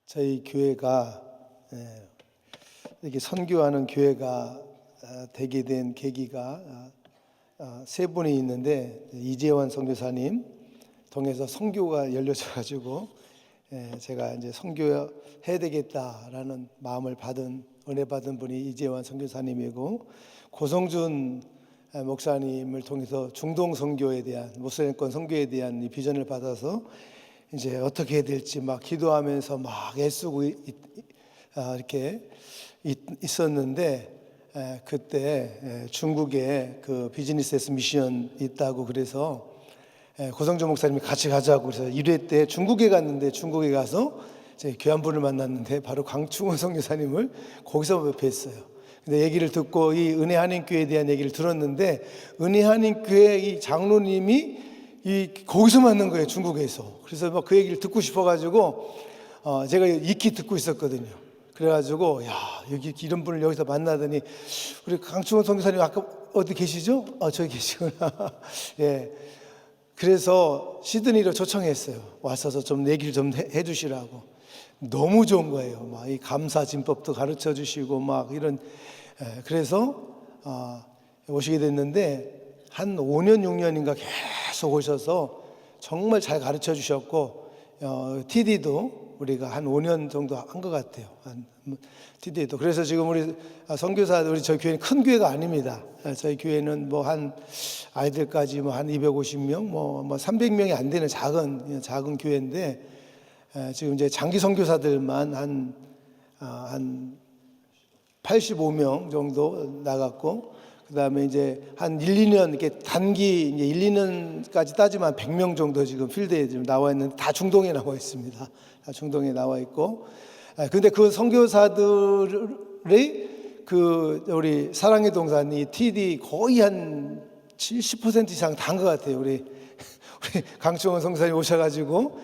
저희 교회가 이렇게 선교하는 교회가 되게 된 계기가 세 분이 있는데, 이재원 선교사님 통해서 선교가 열려져 가지고 제가 이제 선교해야 되겠다라는 마음을 받은, 은혜 받은 분이 이재원 선교사님이고, 고성준 목사님을 통해서 중동 선교에 대한, 모슬렘권 선교에 대한 이 비전을 받아서 이제 어떻게 해야 될지 막 기도하면서 막 애쓰고 이렇게 있었는데, 그때 중국에 그 비즈니스 미션 있다고 그래서 고성준 목사님이 같이 가자고 그래서 1회 때 중국에 갔는데, 중국에 가서 제 귀한 분을 만났는데 바로 강충원 선교사님을 거기서 뵀어요. 근데 얘기를 듣고 이 은혜 한인교회에 대한 얘기를 들었는데, 은혜 한인교회 이 장로님이 거기서 만난 거예요, 중국에서. 그래서 막 그 얘기를 듣고 싶어가지고 제가 익히 듣고 있었거든요. 그래가지고 야, 여기 이런 분을 여기서 만나더니, 우리 강충원 선교사님 아까 어디 계시죠? 저기 계시구나. 예. 그래서 시드니로 초청했어요. 와서 좀 얘기를 좀 해주시라고. 너무 좋은 거예요. 막 이 감사 진법도 가르쳐 주시고 막 이런. 그래서 오시게 됐는데, 한 5년 6년인가 계속 오셔서 정말 잘 가르쳐 주셨고, TD도 우리가 한 5년 정도 한 것 같아요. TD도. 그래서 지금 우리 선교사들, 우리 저희 교회는 큰 교회가 아닙니다. 저희 교회는 뭐 한 아이들까지 뭐 한 250명, 뭐 300명이 안 되는 작은 교회인데, 지금 이제 장기 선교사들만 한 85명 정도 나갔고, 그 다음에 이제 한 1, 2년, 이렇게 단기 이제 1, 2년까지 따지면 100명 정도 지금 필드에 지금 나와 있는데, 다 중동에 나와 있습니다. 다 중동에 나와 있고, 근데 그 선교사들의 우리 사랑의 동산이 TD 거의 한 70% 이상 다 한 것 같아요. 우리 강충원 성사님 오셔가지고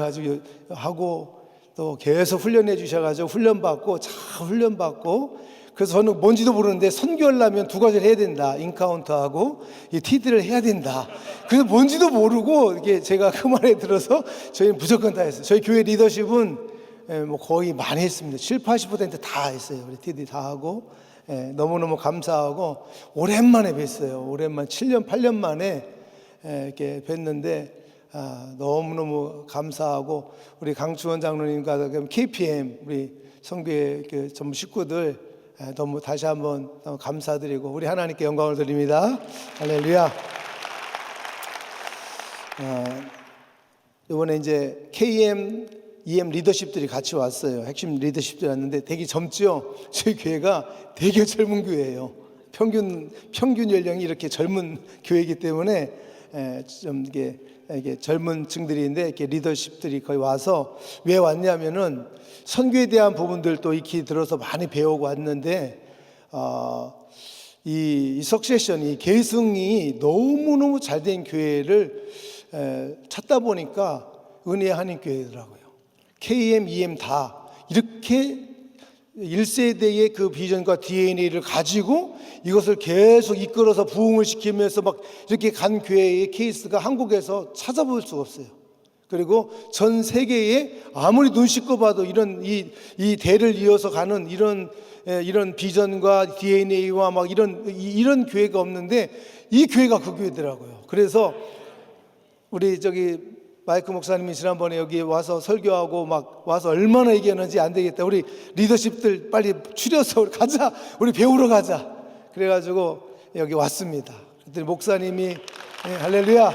아주 하고, 또 계속 훈련해 주셔가지고 훈련받고 그래서 저는 뭔지도 모르는데, 선교하려면 두 가지를 해야 된다. 인카운터하고 이 TD를 해야 된다. 그래서 뭔지도 모르고 이게 제가 그 말에 들어서 저희는 무조건 다 했어요. 저희 교회 리더십은 뭐 거의 많이 했습니다. 70~80% 다 했어요. 우리 TD 다 하고, 너무너무 감사하고, 오랜만에 뵀어요. 오랜만 7년 8년 만에 이렇게 뵀는데, 너무너무 감사하고, 우리 강충원 장로님과 KPM 우리 성교회 전부 식구들 너무 다시 한번 감사드리고, 우리 하나님께 영광을 드립니다. 할렐루야. 이번에 이제 KM, EM 리더십들이 같이 왔어요. 핵심 리더십들이 왔는데 되게 젊죠? 저희 교회가 되게 젊은 교회예요. 평균 연령이 이렇게 젊은 교회이기 때문에 좀 이게 젊은 층들인데, 이렇게 리더십들이 거의 와서, 왜 왔냐면은 선교에 대한 부분들도 익히 들어서 많이 배우고 왔는데, 이 석세션, 이 계승이 너무너무 잘된 교회를 찾다 보니까 은혜 한인교회더라고요. KM, EM 다 이렇게 1세대의 그 비전과 DNA를 가지고 이것을 계속 이끌어서 부흥을 시키면서 막 이렇게 간 교회의 케이스가 한국에서 찾아볼 수가 없어요. 그리고 전 세계에 아무리 눈 씻고 봐도 이런 이 대를 이어서 가는 이런 비전과 DNA와 막 이런 교회가 없는데, 이 교회가 그 교회더라고요. 그래서 우리 마이크 목사님이 지난번에 여기 와서 설교하고 막 와서 얼마나 얘기하는지, 안 되겠다, 우리 리더십들 빨리 추려서 가자, 우리 배우러 가자. 그래가지고 여기 왔습니다. 그랬더니 목사님이 할렐루야,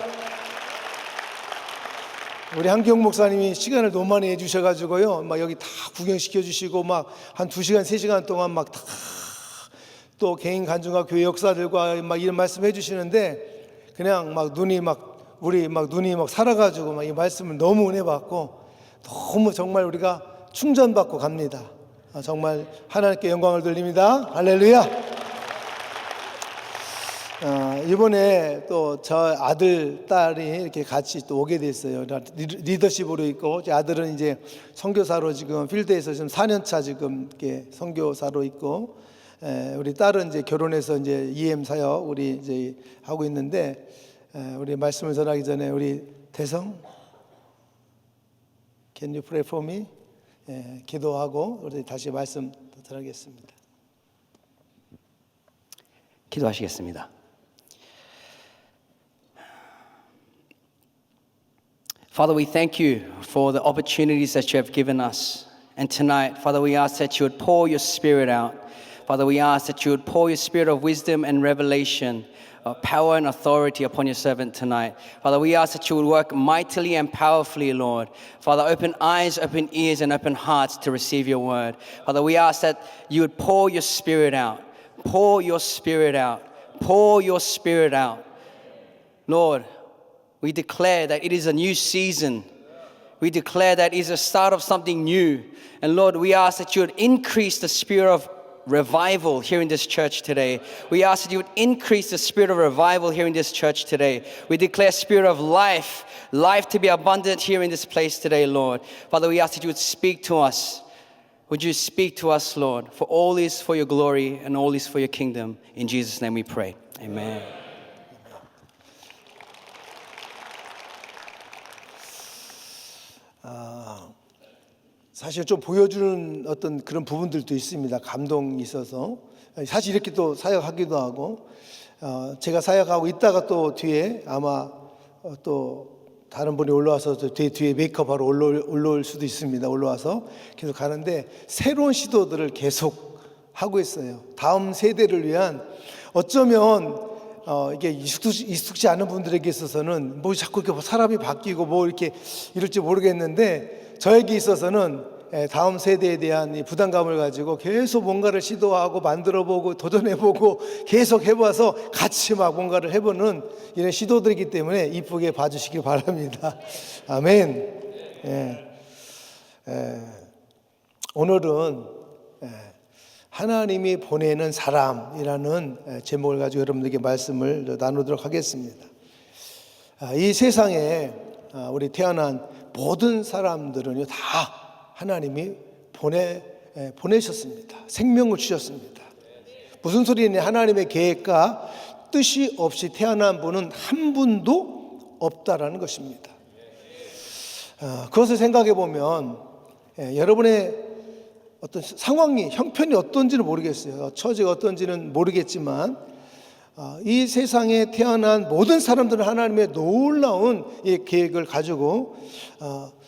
우리 한기영 목사님이 시간을 너무 많이 해주셔가지고요, 막 여기 다 구경시켜 주시고, 막 한 2시간 3시간 동안 막 다 또 개인 간증과 교회 역사들과 막 이런 말씀 해주시는데, 그냥 막 눈이 살아가지고 막 이 말씀을 너무 은혜 받고, 너무 정말 우리가 충전받고 갑니다. 정말 하나님께 영광을 돌립니다. 할렐루야. 이번에 또 저 아들, 딸이 이렇게 같이 또 오게 됐어요. 리더십으로 있고, 제 아들은 이제 선교사로 지금 필드에서 지금 4년차 지금 이렇게 선교사로 있고, 우리 딸은 이제 결혼해서 이제 EM 사역 우리 이제 하고 있는데, 우리 말씀을 전하기 전에 우리 대성, Can you pray for me? 기도하고 우리 다시 말씀 드리겠습니다. 기도하시겠습니다. Father, we thank you for the opportunities that you have given us. And tonight, Father, we ask that you would pour your Spirit out. Father, we ask that you would pour your Spirit of wisdom and revelation, of power and authority upon your servant tonight. Father, we ask that you would work mightily and powerfully, Lord. Father, open eyes, open ears, and open hearts to receive your word. Father, we ask that you would pour your Spirit out. Pour your Spirit out. Pour your Spirit out. Lord, we declare that it is a new season. We declare that it is the start of something new. And Lord, we ask that you would increase the spirit of revival here in this church today. We ask that you would increase the spirit of revival here in this church today. We declare spirit of life to be abundant here in this place today, Lord. Father, we ask that you would speak to us. Would you speak to us, Lord? For all is for your glory and all is for your kingdom. In Jesus' name we pray. Amen. 사실 좀 보여주는 어떤 그런 부분들도 있습니다. 감동이 있어서 사실 이렇게 또 사역하기도 하고 제가 사역하고 있다가 또 뒤에 아마 또 다른 분이 올라와서 뒤에 메이크업하러 올라올 수도 있습니다. 올라와서 계속 가는데 새로운 시도들을 계속 하고 있어요. 다음 세대를 위한 어쩌면 이게 익숙지 않은 분들에게 있어서는 뭐 자꾸 이렇게 사람이 바뀌고 뭐 이렇게 이럴지 모르겠는데 저에게 있어서는 다음 세대에 대한 이 부담감을 가지고 계속 뭔가를 시도하고 만들어보고 도전해보고 계속 해봐서 같이 막 뭔가를 해보는 이런 시도들이기 때문에 이쁘게 봐주시기 바랍니다. 아멘. 오늘은 하나님이 보내는 사람이라는 제목을 가지고 여러분들에게 말씀을 나누도록 하겠습니다. 이 세상에 우리 태어난 모든 사람들은요 다 하나님이 보내셨습니다. 생명을 주셨습니다. 무슨 소리냐? 하나님의 계획과 뜻이 없이 태어난 분은 한 분도 없다라는 것입니다. 그것을 생각해 보면 여러분의 어떤 상황이 형편이 어떤지는 모르겠어요. 처지가 어떤지는 모르겠지만 이 세상에 태어난 모든 사람들은 하나님의 놀라운 이 계획을 가지고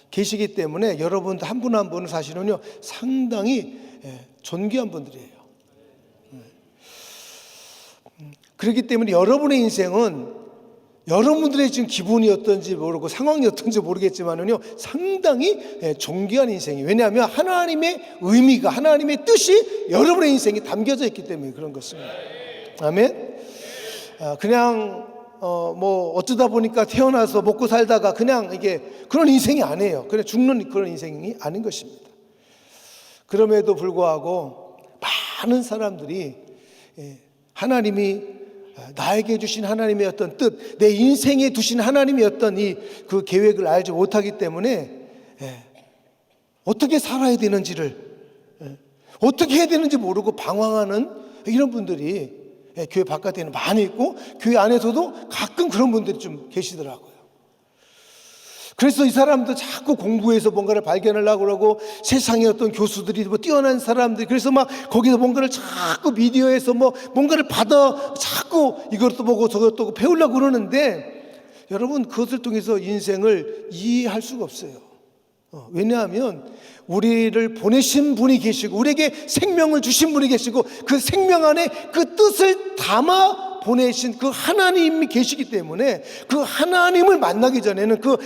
계시기 때문에 여러분도 한 분 한 분은 사실은요 상당히 존귀한 분들이에요. 그렇기 때문에 여러분의 인생은 여러분들의 지금 기분이 어떤지 모르고 상황이 어떤지 모르겠지만은요 상당히 존귀한 인생이에요. 왜냐하면 하나님의 의미가 하나님의 뜻이 여러분의 인생에 담겨져 있기 때문에 그런 것입니다. 아멘. 그냥 뭐 어쩌다 보니까 태어나서 먹고 살다가 그냥 이게 그런 인생이 아니에요. 그냥 죽는 그런 인생이 아닌 것입니다. 그럼에도 불구하고 많은 사람들이 하나님이 나에게 주신 하나님의 어떤 뜻, 내 인생에 두신 하나님의 어떤 그 계획을 알지 못하기 때문에 어떻게 살아야 되는지를 어떻게 해야 되는지 모르고 방황하는 이런 분들이 교회 바깥에는 많이 있고 교회 안에서도 가끔 그런 분들이 좀 계시더라고요. 그래서 이 사람도 자꾸 공부해서 뭔가를 발견하려고 그러고 세상에 어떤 교수들이 뭐 뛰어난 사람들이 그래서 막 거기서 뭔가를 자꾸 미디어에서 뭐 뭔가를 받아 자꾸 이것도 보고 저것도 보고 배우려고 그러는데 여러분 그것을 통해서 인생을 이해할 수가 없어요. 왜냐하면 우리를 보내신 분이 계시고 우리에게 생명을 주신 분이 계시고 그 생명 안에 그 뜻을 담아 보내신 그 하나님이 계시기 때문에 그 하나님을 만나기 전에는 그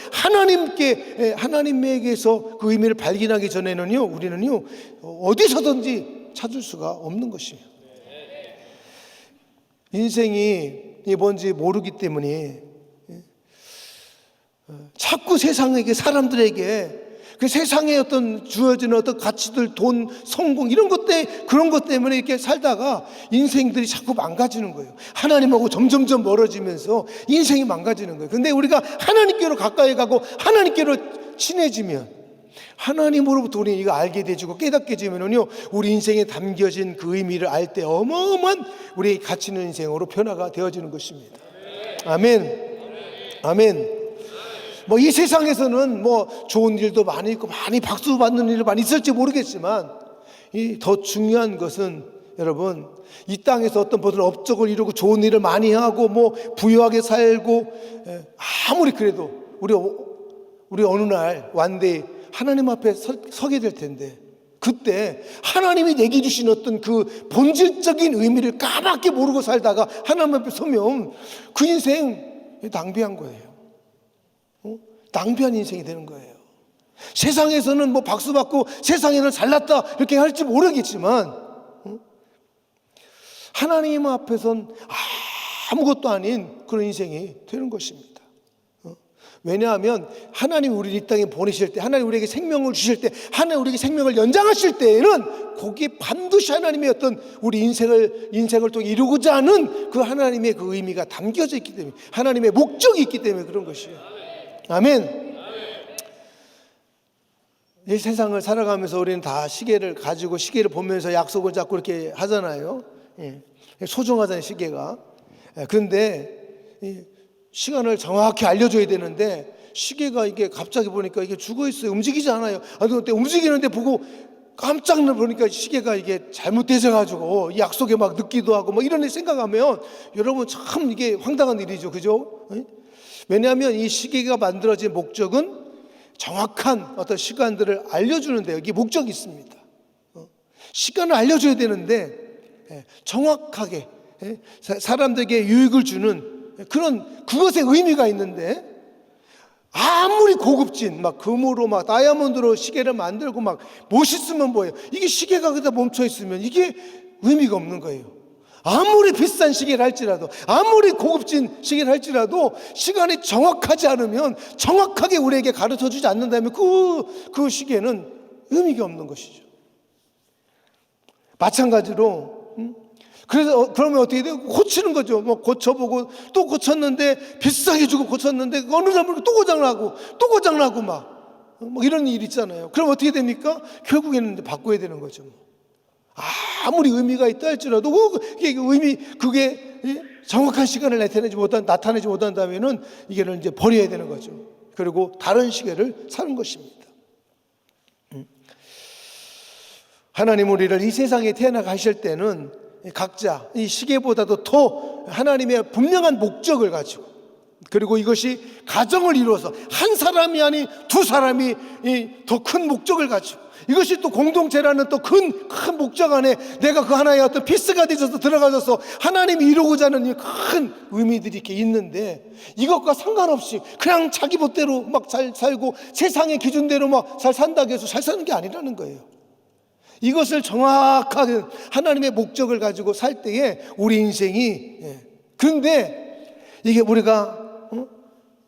하나님에게서 그 의미를 발견하기 전에는요 우리는요 어디서든지 찾을 수가 없는 것이에요. 인생이 뭔지 모르기 때문에 자꾸 세상에게 사람들에게 그 세상에 어떤 주어지는 어떤 가치들, 돈, 성공 이런 그런 것 때문에 이렇게 살다가 인생들이 자꾸 망가지는 거예요. 하나님하고 점점점 멀어지면서 인생이 망가지는 거예요. 근데 우리가 하나님께로 가까이 가고 하나님께로 친해지면 하나님으로부터 우리 이거 알게 되지고 깨닫게 되면요 우리 인생에 담겨진 그 의미를 알 때 어마어마한 우리의 가치 있는 인생으로 변화가 되어지는 것입니다. 아멘. 아멘. 뭐 이 세상에서는 뭐 좋은 일도 많이 있고 많이 박수 받는 일도 많이 있을지 모르겠지만 이 더 중요한 것은 여러분 이 땅에서 어떤 모든 업적을 이루고 좋은 일을 많이 하고 뭐 부유하게 살고 아무리 그래도 우리 어느 날 완대히 하나님 앞에 서게 될 텐데 그때 하나님이 내게 주신 어떤 그 본질적인 의미를 까맣게 모르고 살다가 하나님 앞에 서면 그 인생 낭비한 거예요. 낭비한 인생이 되는 거예요. 세상에서는 뭐 박수 받고 세상에는 잘났다 이렇게 할지 모르겠지만 하나님 앞에선 아무것도 아닌 그런 인생이 되는 것입니다. 왜냐하면 하나님 우리를 이 땅에 보내실 때, 하나님 우리에게 생명을 주실 때, 하나님 우리에게 생명을 연장하실 때에는 거기에 반드시 하나님의 어떤 우리 인생을 또 이루고자 하는 그 하나님의 그 의미가 담겨져 있기 때문에, 하나님의 목적이 있기 때문에 그런 것이에요. 아멘. 이 세상을 살아가면서 우리는 다 시계를 가지고 시계를 보면서 약속을 잡고 이렇게 하잖아요. 소중하잖아요, 시계가. 그런데 시간을 정확히 알려줘야 되는데 시계가 이게 갑자기 보니까 이게 죽어 있어요. 움직이지 않아요. 그때 움직이는데 보고 깜짝 놀라니까 시계가 이게 잘못되어 가지고 약속에 막 늦기도 하고 뭐 이런 일 생각하면 여러분 참 이게 황당한 일이죠, 그죠? 왜냐하면 이 시계가 만들어진 목적은 정확한 어떤 시간들을 알려주는데 여기 목적이 있습니다. 시간을 알려줘야 되는데 정확하게 사람들에게 유익을 주는 그런 그것의 의미가 있는데 아무리 고급진 막 금으로 막 다이아몬드로 시계를 만들고 막 멋있으면 뭐예요? 이게 시계가 그다 멈춰 있으면 이게 의미가 없는 거예요. 아무리 비싼 시계를 할지라도 아무리 고급진 시계를 할지라도 시간이 정확하지 않으면 정확하게 우리에게 가르쳐 주지 않는다면 그 시계는 의미가 없는 것이죠. 마찬가지로 그래서 그러면 어떻게 돼요? 고치는 거죠. 뭐 고쳐보고 또 고쳤는데 비싸게 주고 고쳤는데 어느 날 모르고 또 고장나고 막 이런 일이 있잖아요. 그럼 어떻게 됩니까? 결국에는 바꿔야 되는 거죠. 아무리 의미가 있다 할지라도 그게 정확한 시간을 나타내지 못한다면은 이게를 이제 버려야 되는 거죠. 그리고 다른 시계를 사는 것입니다. 하나님 우리를 이 세상에 태어나게 하실 때는 각자 이 시계보다도 더 하나님의 분명한 목적을 가지고 그리고 이것이 가정을 이루어서 한 사람이 아닌 두 사람이 더 큰 목적을 가지고 이것이 또 공동체라는 또 큰 목적 안에 내가 그 하나의 어떤 피스가 되어서 들어가서 하나님이 이루고자 하는 이 큰 의미들이 이렇게 있는데 이것과 상관없이 그냥 자기 멋대로 막 잘 살고 세상의 기준대로 막 잘 산다고 해서 잘 사는 게 아니라는 거예요. 이것을 정확하게 하나님의 목적을 가지고 살 때에 우리 인생이 그런데 이게 우리가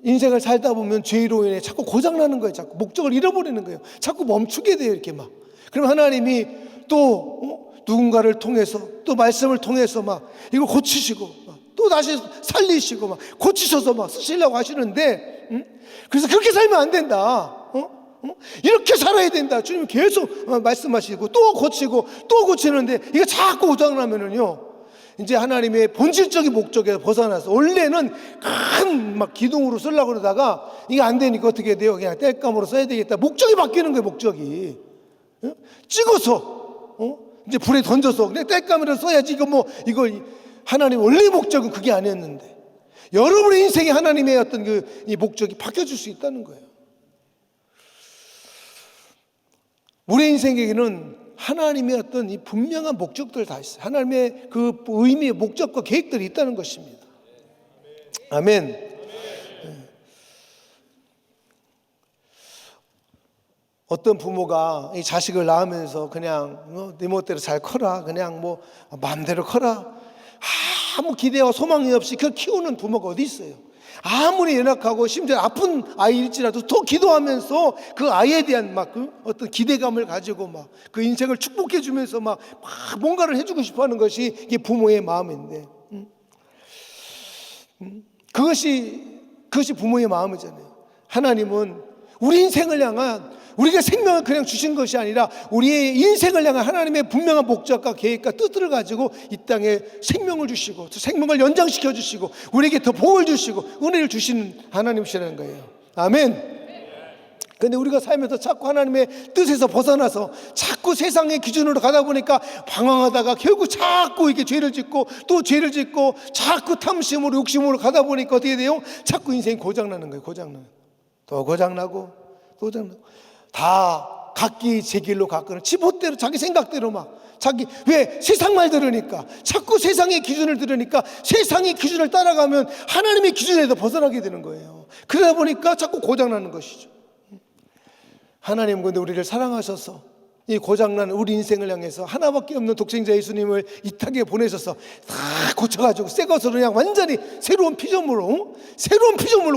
인생을 살다 보면 죄로 인해 자꾸 고장나는 거예요. 자꾸 목적을 잃어버리는 거예요. 자꾸 멈추게 돼요. 이렇게 막. 그럼 하나님이 또 누군가를 통해서 또 말씀을 통해서 막 이걸 고치시고 또 다시 살리시고 막 고치셔서 막 쓰시려고 하시는데 그래서 그렇게 살면 안 된다. 이렇게 살아야 된다. 주님 계속 말씀하시고 또 고치고 또 고치는데 이거 자꾸 고장나면은요 이제 하나님의 본질적인 목적에서 벗어나서 원래는 큰 막 기둥으로 쓰려고 그러다가 이게 안 되니까 어떻게 돼요? 그냥 땔감으로 써야 되겠다. 목적이 바뀌는 거예요. 목적이 찍어서 이제 불에 던져서 그냥 땔감으로 써야지. 이거 하나님 원래 목적은 그게 아니었는데 여러분의 인생에 하나님의 어떤 이 목적이 바뀌어질 수 있다는 거예요. 우리 인생에게는 하나님의 어떤 이 분명한 목적들 다 있어요. 하나님의 그 의미의 목적과 계획들이 있다는 것입니다. 아멘. 어떤 부모가 이 자식을 낳으면서 그냥 네 멋대로 잘 커라, 그냥 뭐 마음대로 커라, 아무 기대와 소망이 없이 그 키우는 부모가 어디 있어요? 아무리 연약하고 심지어 아픈 아이일지라도 더 기도하면서 그 아이에 대한 막 그 어떤 기대감을 가지고 막 그 인생을 축복해 주면서 막 뭔가를 해주고 싶어 하는 것이 이게 부모의 마음인데 그것이 부모의 마음이잖아요. 하나님은 우리 인생을 향한 우리가 생명을 그냥 주신 것이 아니라 우리의 인생을 향한 하나님의 분명한 목적과 계획과 뜻을 가지고 이 땅에 생명을 주시고 생명을 연장시켜 주시고 우리에게 더 복을 주시고 은혜를 주시는 하나님이시라는 거예요. 아멘. 근데 우리가 살면서 자꾸 하나님의 뜻에서 벗어나서 자꾸 세상의 기준으로 가다 보니까 방황하다가 결국 자꾸 이렇게 죄를 짓고 또 죄를 짓고 자꾸 탐심으로 욕심으로 가다 보니까 어떻게 돼요? 자꾸 인생이 고장나는 거예요. 고장나는. 또 고장나고 또 고장나고 다 각기 제 길로 갔거나 지멋대로 자기 생각대로 막 자기 왜 세상 말 들으니까 자꾸 세상의 기준을 들으니까 세상의 기준을 따라가면 하나님의 기준에서 벗어나게 되는 거예요. 그러다 보니까 자꾸 고장나는 것이죠. 하나님 근데 우리를 사랑하셔서 이 고장난 우리 인생을 향해서 하나밖에 없는 독생자 예수님을 이 땅에 보내셔서 다 고쳐가지고 새 것으로 그냥 완전히 새로운 피조물로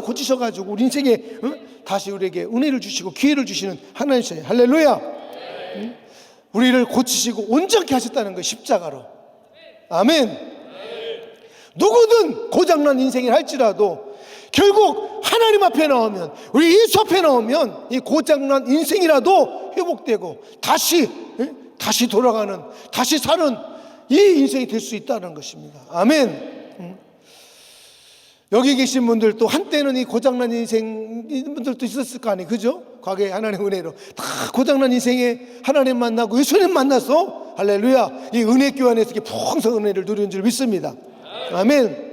고치셔가지고 우리 인생에 다시 우리에게 은혜를 주시고 기회를 주시는 하나님이세요. 할렐루야. 우리를 고치시고 온전케 하셨다는 거예요. 십자가로. 아멘. 누구든 고장난 인생을 할지라도 결국 하나님 앞에 나오면 우리 예수 앞에 나오면 이 고장난 인생이라도 회복되고 다시 돌아가는 다시 사는 이 인생이 될 수 있다는 것입니다. 아멘. 여기 계신 분들도 한때는 이 고장난 인생 분들도 있었을 거 아니에요, 그죠? 과거에 하나님의 은혜로 다 고장난 인생에 하나님 만나고 예수님 만나서 할렐루야 이 은혜 교회 안에서 이렇게 풍성한 은혜를 누리는 줄 믿습니다. 아멘.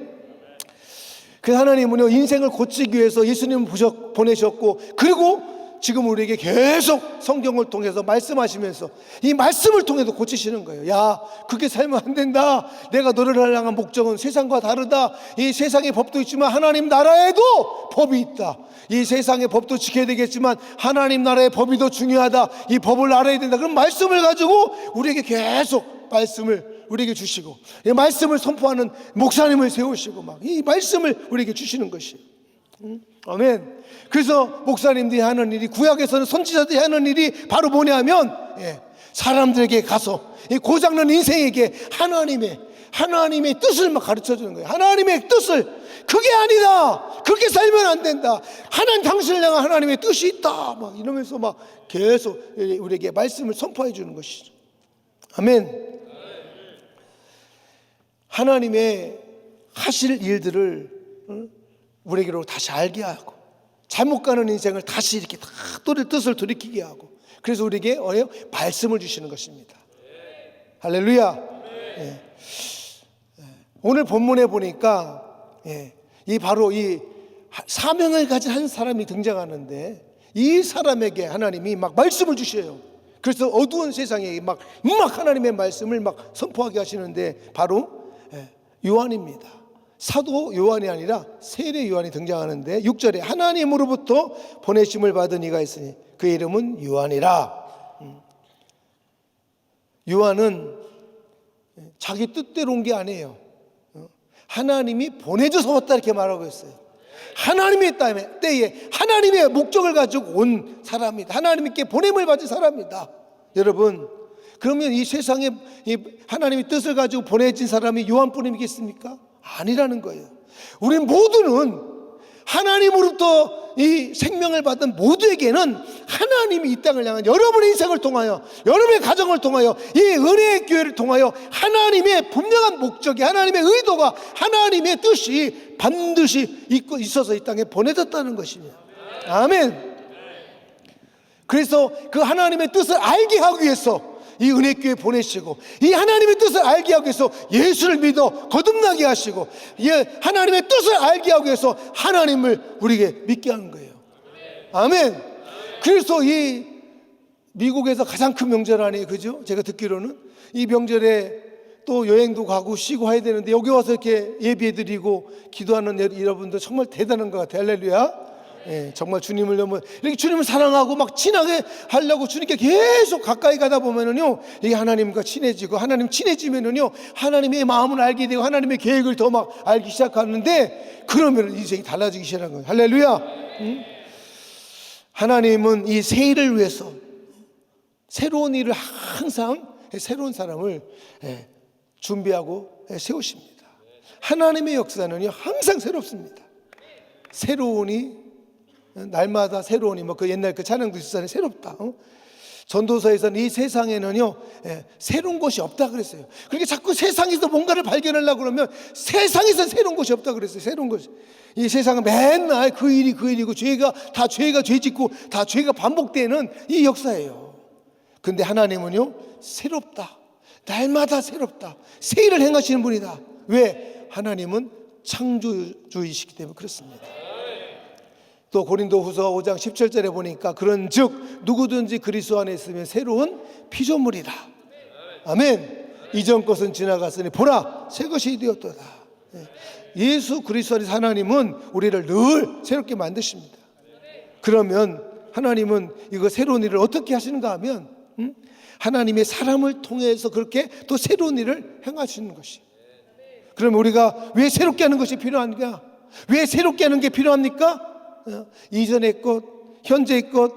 그 하나님은요 인생을 고치기 위해서 예수님을 보내셨고 그리고 지금 우리에게 계속 성경을 통해서 말씀하시면서 이 말씀을 통해서 고치시는 거예요. 야 그렇게 살면 안 된다. 내가 너를 향한 목적은 세상과 다르다. 이 세상의 법도 있지만 하나님 나라에도 법이 있다. 이 세상의 법도 지켜야 되겠지만 하나님 나라의 법이 더 중요하다. 이 법을 알아야 된다. 그런 말씀을 가지고 우리에게 계속 말씀을 우리에게 주시고 이 말씀을 선포하는 목사님을 세우시고 막 이 말씀을 우리에게 주시는 것이에요. 아멘. 그래서 목사님들이 하는 일이 구약에서는 선지자들이 하는 일이 바로 뭐냐면 사람들에게 가서 이 고장난 인생에게 하나님의 뜻을 막 가르쳐 주는 거예요. 하나님의 뜻을 그게 아니다. 그렇게 살면 안 된다. 하나님 당신을 향한 하나님의 뜻이 있다. 막 이러면서 막 계속 우리에게 말씀을 선포해 주는 것이죠. 아멘. 하나님의 하실 일들을 우리에게로 다시 알게 하고 잘못 가는 인생을 다시 이렇게 다 뜻을 돌이키게 하고 그래서 우리에게 말씀을 주시는 것입니다. 할렐루야. 오늘 본문에 보니까 이 바로 이 사명을 가진 한 사람이 등장하는데 이 사람에게 하나님이 막 말씀을 주셔요. 그래서 어두운 세상에 막 하나님의 말씀을 막 선포하게 하시는데 바로 요한입니다. 사도 요한이 아니라 세례 요한이 등장하는데 6절에 하나님으로부터 보내심을 받은 이가 있으니 그 이름은 요한이라. 요한은 자기 뜻대로 온 게 아니에요. 하나님이 보내줘서 왔다 이렇게 말하고 있어요. 하나님의 때에 하나님의 목적을 가지고 온 사람이다. 하나님께 보냄을 받은 사람이다. 여러분 그러면 이 세상에 하나님의 뜻을 가지고 보내진 사람이 요한뿐이겠습니까? 아니라는 거예요. 우리 모두는 하나님으로부터 이 생명을 받은 모두에게는 하나님이 이 땅을 향한 여러분의 인생을 통하여 여러분의 가정을 통하여 이 은혜의 교회를 통하여 하나님의 분명한 목적이 하나님의 의도가 하나님의 뜻이 반드시 있어서 이 땅에 보내졌다는 것입니다. 아멘. 그래서 그 하나님의 뜻을 알게 하기 위해서 이 은혜교회 보내시고 이 하나님의 뜻을 알게 하기 위해서 예수를 믿어 거듭나게 하시고 하나님의 뜻을 알게 하기 위해서 하나님을 우리에게 믿게 하는 거예요. 아멘. 그래서 이 미국에서 가장 큰 명절 아니에요, 그죠? 제가 듣기로는 이 명절에 또 여행도 가고 쉬고 해야 되는데 여기 와서 이렇게 예배드리고 기도하는 여러분들 정말 대단한 것 같아요. 할렐루야. 정말 주님을 너무 이렇게 주님을 사랑하고 막 친하게 하려고 주님께 계속 가까이 가다 보면은요, 이게 하나님과 친해지고 하나님 친해지면은요, 하나님의 마음을 알게 되고 하나님의 계획을 더 막 알기 시작하는데 그러면 인생이 달라지기 시작하는 거예요. 할렐루야. 하나님은 이 새 일을 위해서 새로운 일을 항상 새로운 사람을 준비하고 세우십니다. 하나님의 역사는요 항상 새롭습니다. 새로우니 날마다 새로우니 뭐 그 옛날 그 찬양도 있었잖아요. 새롭다. 전도서에서는 이 세상에는요, 새로운 것이 없다 그랬어요. 그러니까 자꾸 세상에서 뭔가를 발견하려고 그러면 세상에서 새로운 것이 없다 그랬어요. 새로운 것이. 이 세상은 맨날 그 일이고 죄가 죄짓고 다 죄가 반복되는 이 역사예요. 근데 하나님은요, 새롭다. 날마다 새롭다. 새 일을 행하시는 분이다. 왜? 하나님은 창조주이시기 때문에 그렇습니다. 또 고린도후서 5장 17절에 보니까 그런즉 누구든지 그리스도 안에 있으면 새로운 피조물이다. 아멘. 이전 것은 지나갔으니 보라 새 것이 되었도다. 예수 그리스도 안에서 하나님은 우리를 늘 새롭게 만드십니다. 그러면 하나님은 이거 새로운 일을 어떻게 하시는가 하면 하나님의 사람을 통해서 그렇게 또 새로운 일을 행하시는 것이. 그럼 우리가 왜 새롭게 하는 것이 필요한가? 왜 새롭게 하는 게 필요합니까? 이전의 것, 현재의 것,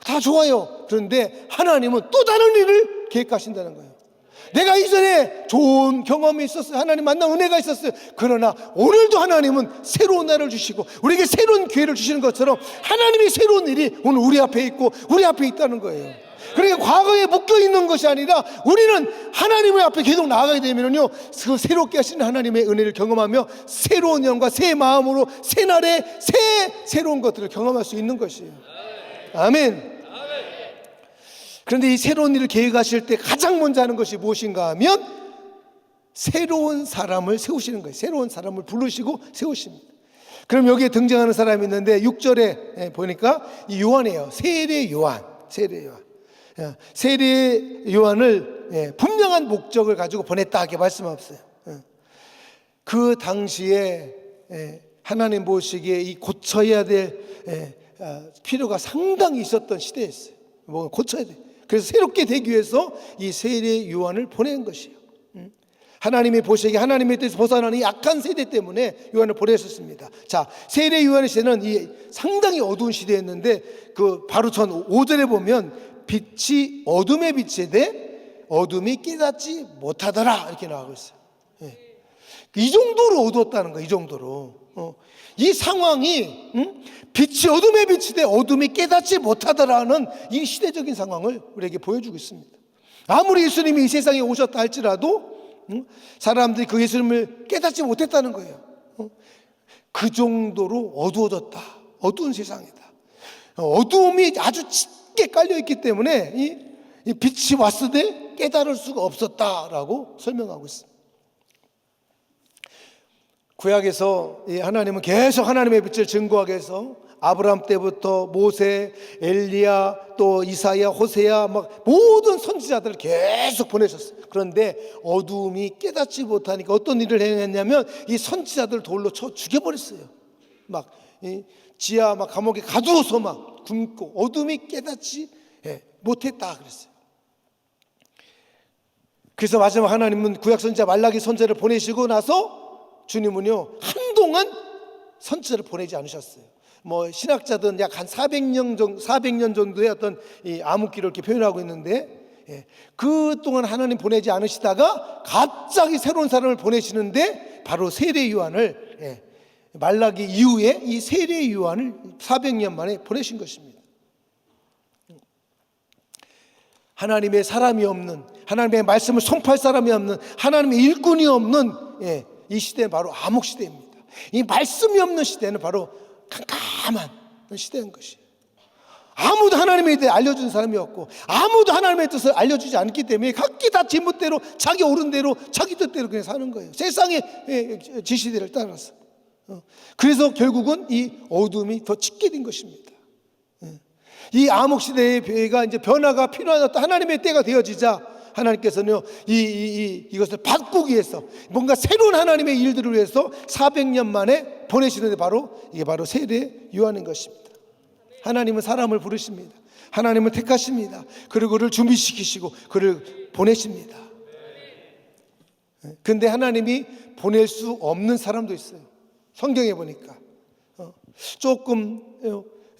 다 좋아요. 그런데 하나님은 또 다른 일을 계획하신다는 거예요. 내가 이전에 좋은 경험이 있었어요. 하나님 만난 은혜가 있었어요. 그러나 오늘도 하나님은 새로운 날을 주시고 우리에게 새로운 기회를 주시는 것처럼 하나님의 새로운 일이 오늘 우리 앞에 있고 우리 앞에 있다는 거예요. 그러니까 과거에 묶여있는 것이 아니라 우리는 하나님의 앞에 계속 나아가게 되면요, 그 새롭게 하시는 하나님의 은혜를 경험하며 새로운 영과 새 마음으로 새 날에 새로운 것들을 경험할 수 있는 것이에요. 아멘. 그런데 이 새로운 일을 계획하실 때 가장 먼저 하는 것이 무엇인가 하면 새로운 사람을 세우시는 거예요. 새로운 사람을 부르시고 세우십니다. 그럼 여기에 등장하는 사람이 있는데 6절에 보니까 이 요한이에요. 세례 요한. 세례 요한을 분명한 목적을 가지고 보냈다 이렇게 말씀하셨어요. 그 당시에 하나님 보시기에 이 고쳐야 될 필요가 상당히 있었던 시대였어요. 뭐 고쳐야 돼. 그래서 새롭게 되기 위해서 이 세례 요한을 보낸 것이에요. 하나님이 보시기에 하나님의 뜻에서 벗어나는 이 악한 세대 때문에 요한을 보냈었습니다. 자, 세례 요한의 시대는 이 상당히 어두운 시대였는데 그 바로 전 5절에 보면 빛이 어둠에 비치되 어둠이 깨닫지 못하더라 이렇게 나오고 있어요. 이 정도로 어두웠다는 거예요. 이 정도로. 이 상황이 빛이 어둠에 비치되 어둠이 깨닫지 못하더라는 이 시대적인 상황을 우리에게 보여주고 있습니다. 아무리 예수님이 이 세상에 오셨다 할지라도 사람들이 그 예수님을 깨닫지 못했다는 거예요. 그 정도로 어두워졌다. 어두운 세상이다. 어두움이 아주 짙게 깔려있기 때문에 이 빛이 왔을 때 깨달을 수가 없었다라고 설명하고 있습니다. 구약에서 하나님은 계속 하나님의 빛을 증거하게 해서 아브라함 때부터 모세, 엘리야, 또 이사야, 호세야 막 모든 선지자들을 계속 보내셨어요. 그런데 어두움이 깨닫지 못하니까 어떤 일을 행했냐면 이 선지자들을 돌로 쳐 죽여버렸어요. 막 지하 막 감옥에 가두어서 막 굶고 어둠이 깨닫지 못했다 그랬어요. 그래서 마지막 하나님은 구약 선지자 말라기 선지자를 보내시고 나서 주님은요 한동안 선지자를 보내지 않으셨어요. 뭐 신학자들은 약 한 400년 정도의 어떤 이 암흑기를 이렇게 표현하고 있는데 그동안 하나님 보내지 않으시다가 갑자기 새로운 사람을 보내시는데 바로 세례 요한을 말라기 이후에 이 세례 요한을 400년 만에 보내신 것입니다. 하나님의 사람이 없는, 하나님의 말씀을 선포할 사람이 없는, 하나님의 일꾼이 없는 이 시대는 바로 암흑 시대입니다. 이 말씀이 없는 시대는 바로 깜깜한 시대인 것이에요. 아무도 하나님에 대해 알려준 사람이 없고 아무도 하나님의 뜻을 알려주지 않기 때문에 각기 다 제멋대로 자기 옳은 대로 자기 뜻대로 그냥 사는 거예요. 세상의 지시대를 따라서. 그래서 결국은 이 어둠이 더 짙게 된 것입니다. 이 암흑 시대의 배가 이제 변화가 필요한 하나님의 때가 되어지자 하나님께서는요 이것을 바꾸기 위해서 뭔가 새로운 하나님의 일들을 위해서 400년 만에 보내시는데 이게 바로 세례 요한인 것입니다. 하나님은 사람을 부르십니다. 하나님은 택하십니다. 그리고 그를 준비시키시고 그를 보내십니다. 근데 하나님이 보낼 수 없는 사람도 있어요. 성경에 보니까 조금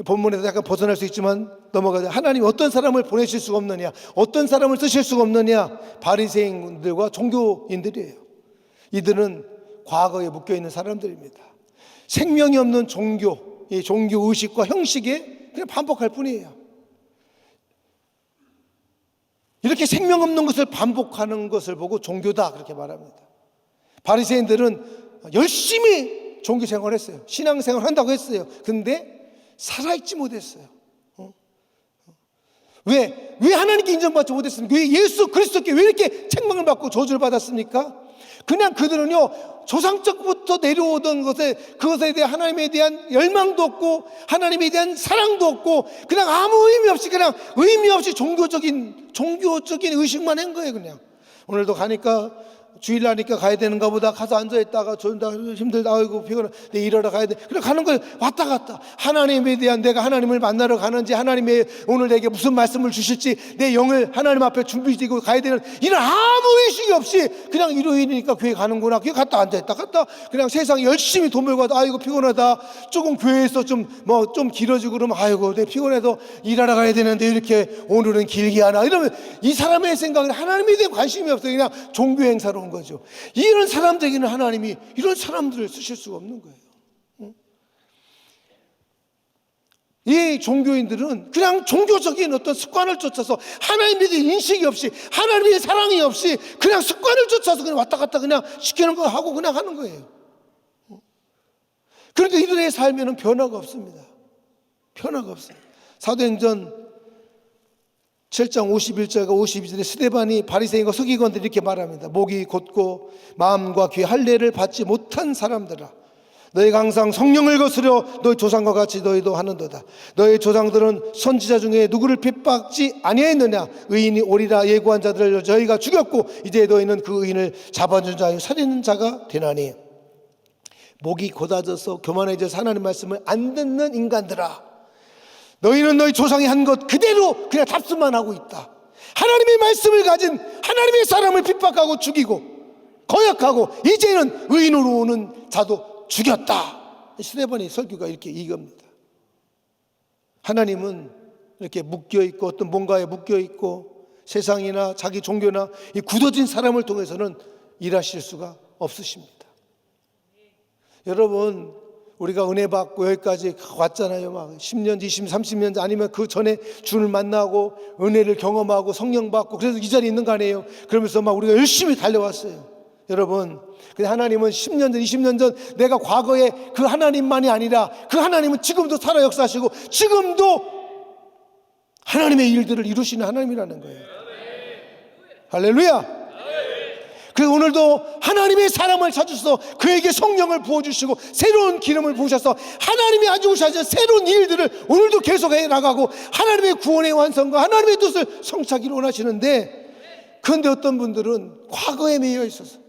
본문에서 약간 벗어날 수 있지만 넘어가자. 하나님이 어떤 사람을 보내실 수가 없느냐, 어떤 사람을 쓰실 수가 없느냐, 바리새인들과 종교인들이에요. 이들은 과거에 묶여있는 사람들입니다. 생명이 없는 종교, 이 종교 의식과 형식에 그냥 반복할 뿐이에요. 이렇게 생명 없는 것을 반복하는 것을 보고 종교다 그렇게 말합니다. 바리새인들은 열심히 종교 생활을 했어요. 신앙 생활을 한다고 했어요. 근데 살아있지 못했어요. 왜 하나님께 인정받지 못했습니까? 왜 예수 그리스도께 왜 이렇게 책망을 받고 저주를 받았습니까? 그냥 그들은요, 조상적부터 내려오던 그것에 대한 하나님에 대한 열망도 없고 하나님에 대한 사랑도 없고 그냥 아무 의미 없이 그냥 의미 없이 종교적인 의식만 한 거예요. 그냥 오늘도 가니까 주일나니까 가야 되는가 보다 가서 앉아있다가 졸다 힘들다 아이고 피곤해 내 일하러 가야 돼 그래 가는 거예요. 왔다 갔다 하나님에 대한 내가 하나님을 만나러 가는지 하나님의 오늘 내게 무슨 말씀을 주실지 내 영을 하나님 앞에 준비되고 가야 되는 이런 아무 의식이 없이 그냥 일요일이니까 교회 가는구나 교회 갔다 앉아있다 갔다 그냥 세상 열심히 돈 벌고 아이고 피곤하다 조금 교회에서 좀 길어지고 그러면 아이고 내 피곤해서 일하러 가야 되는데 이렇게 오늘은 길게 하나 이러면 이 사람의 생각은 하나님에 대한 관심이 없어요. 그냥 종교 행사로 온 거죠. 이런 사람들에게는 하나님이 이런 사람들을 쓰실 수가 없는 거예요. 이 종교인들은 그냥 종교적인 어떤 습관을 쫓아서 하나님에 대한 인식이 없이 하나님의 사랑이 없이 그냥 습관을 쫓아서 그냥 왔다 갔다 그냥 시키는 거 하고 그냥 하는 거예요. 그런데 이들의 삶에는 변화가 없습니다. 변화가 없어요. 사도행전 7장 51절과 52절에 스데반이 바리새인과 서기관들이 이렇게 말합니다. 목이 곧고 마음과 귀 할례를 받지 못한 사람들아, 너희가 항상 성령을 거스려 너희 조상과 같이 너희도 하는도다. 너희 조상들은 선지자 중에 누구를 핍박지 아니하였느냐? 의인이 오리라 예고한 자들을 저희가 죽였고 이제 너희는 그 의인을 잡아준 자여 살인자가 되나니. 목이 곧아져서 교만해져서 하나님 말씀을 안 듣는 인간들아, 너희는 너희 조상이 한 것 그대로 그냥 답습만 하고 있다. 하나님의 말씀을 가진 하나님의 사람을 핍박하고 죽이고 거역하고 이제는 의인으로 오는 자도 죽였다. 스데반의 설교가 이렇게 이겁니다. 하나님은 이렇게 묶여있고 어떤 뭔가에 묶여있고 세상이나 자기 종교나 이 굳어진 사람을 통해서는 일하실 수가 없으십니다. 여러분, 우리가 은혜 받고 여기까지 왔잖아요. 막 10년, 20년, 30년 아니면 그 전에 주를 만나고 은혜를 경험하고 성령 받고 그래서 이 자리에 있는 거 아니에요. 그러면서 막 우리가 열심히 달려왔어요. 여러분, 근데 하나님은 10년 전, 20년 전 내가 과거에 그 하나님만이 아니라 그 하나님은 지금도 살아 역사하시고 지금도 하나님의 일들을 이루시는 하나님이라는 거예요. 할렐루야. 그래서 오늘도 하나님의 사람을 찾으셔서 그에게 성령을 부어주시고 새로운 기름을 부으셔서 하나님이 가지고 하신 새로운 일들을 오늘도 계속해 나가고 하나님의 구원의 완성과 하나님의 뜻을 성취하기를 원하시는데, 그런데 어떤 분들은 과거에 매여 있어서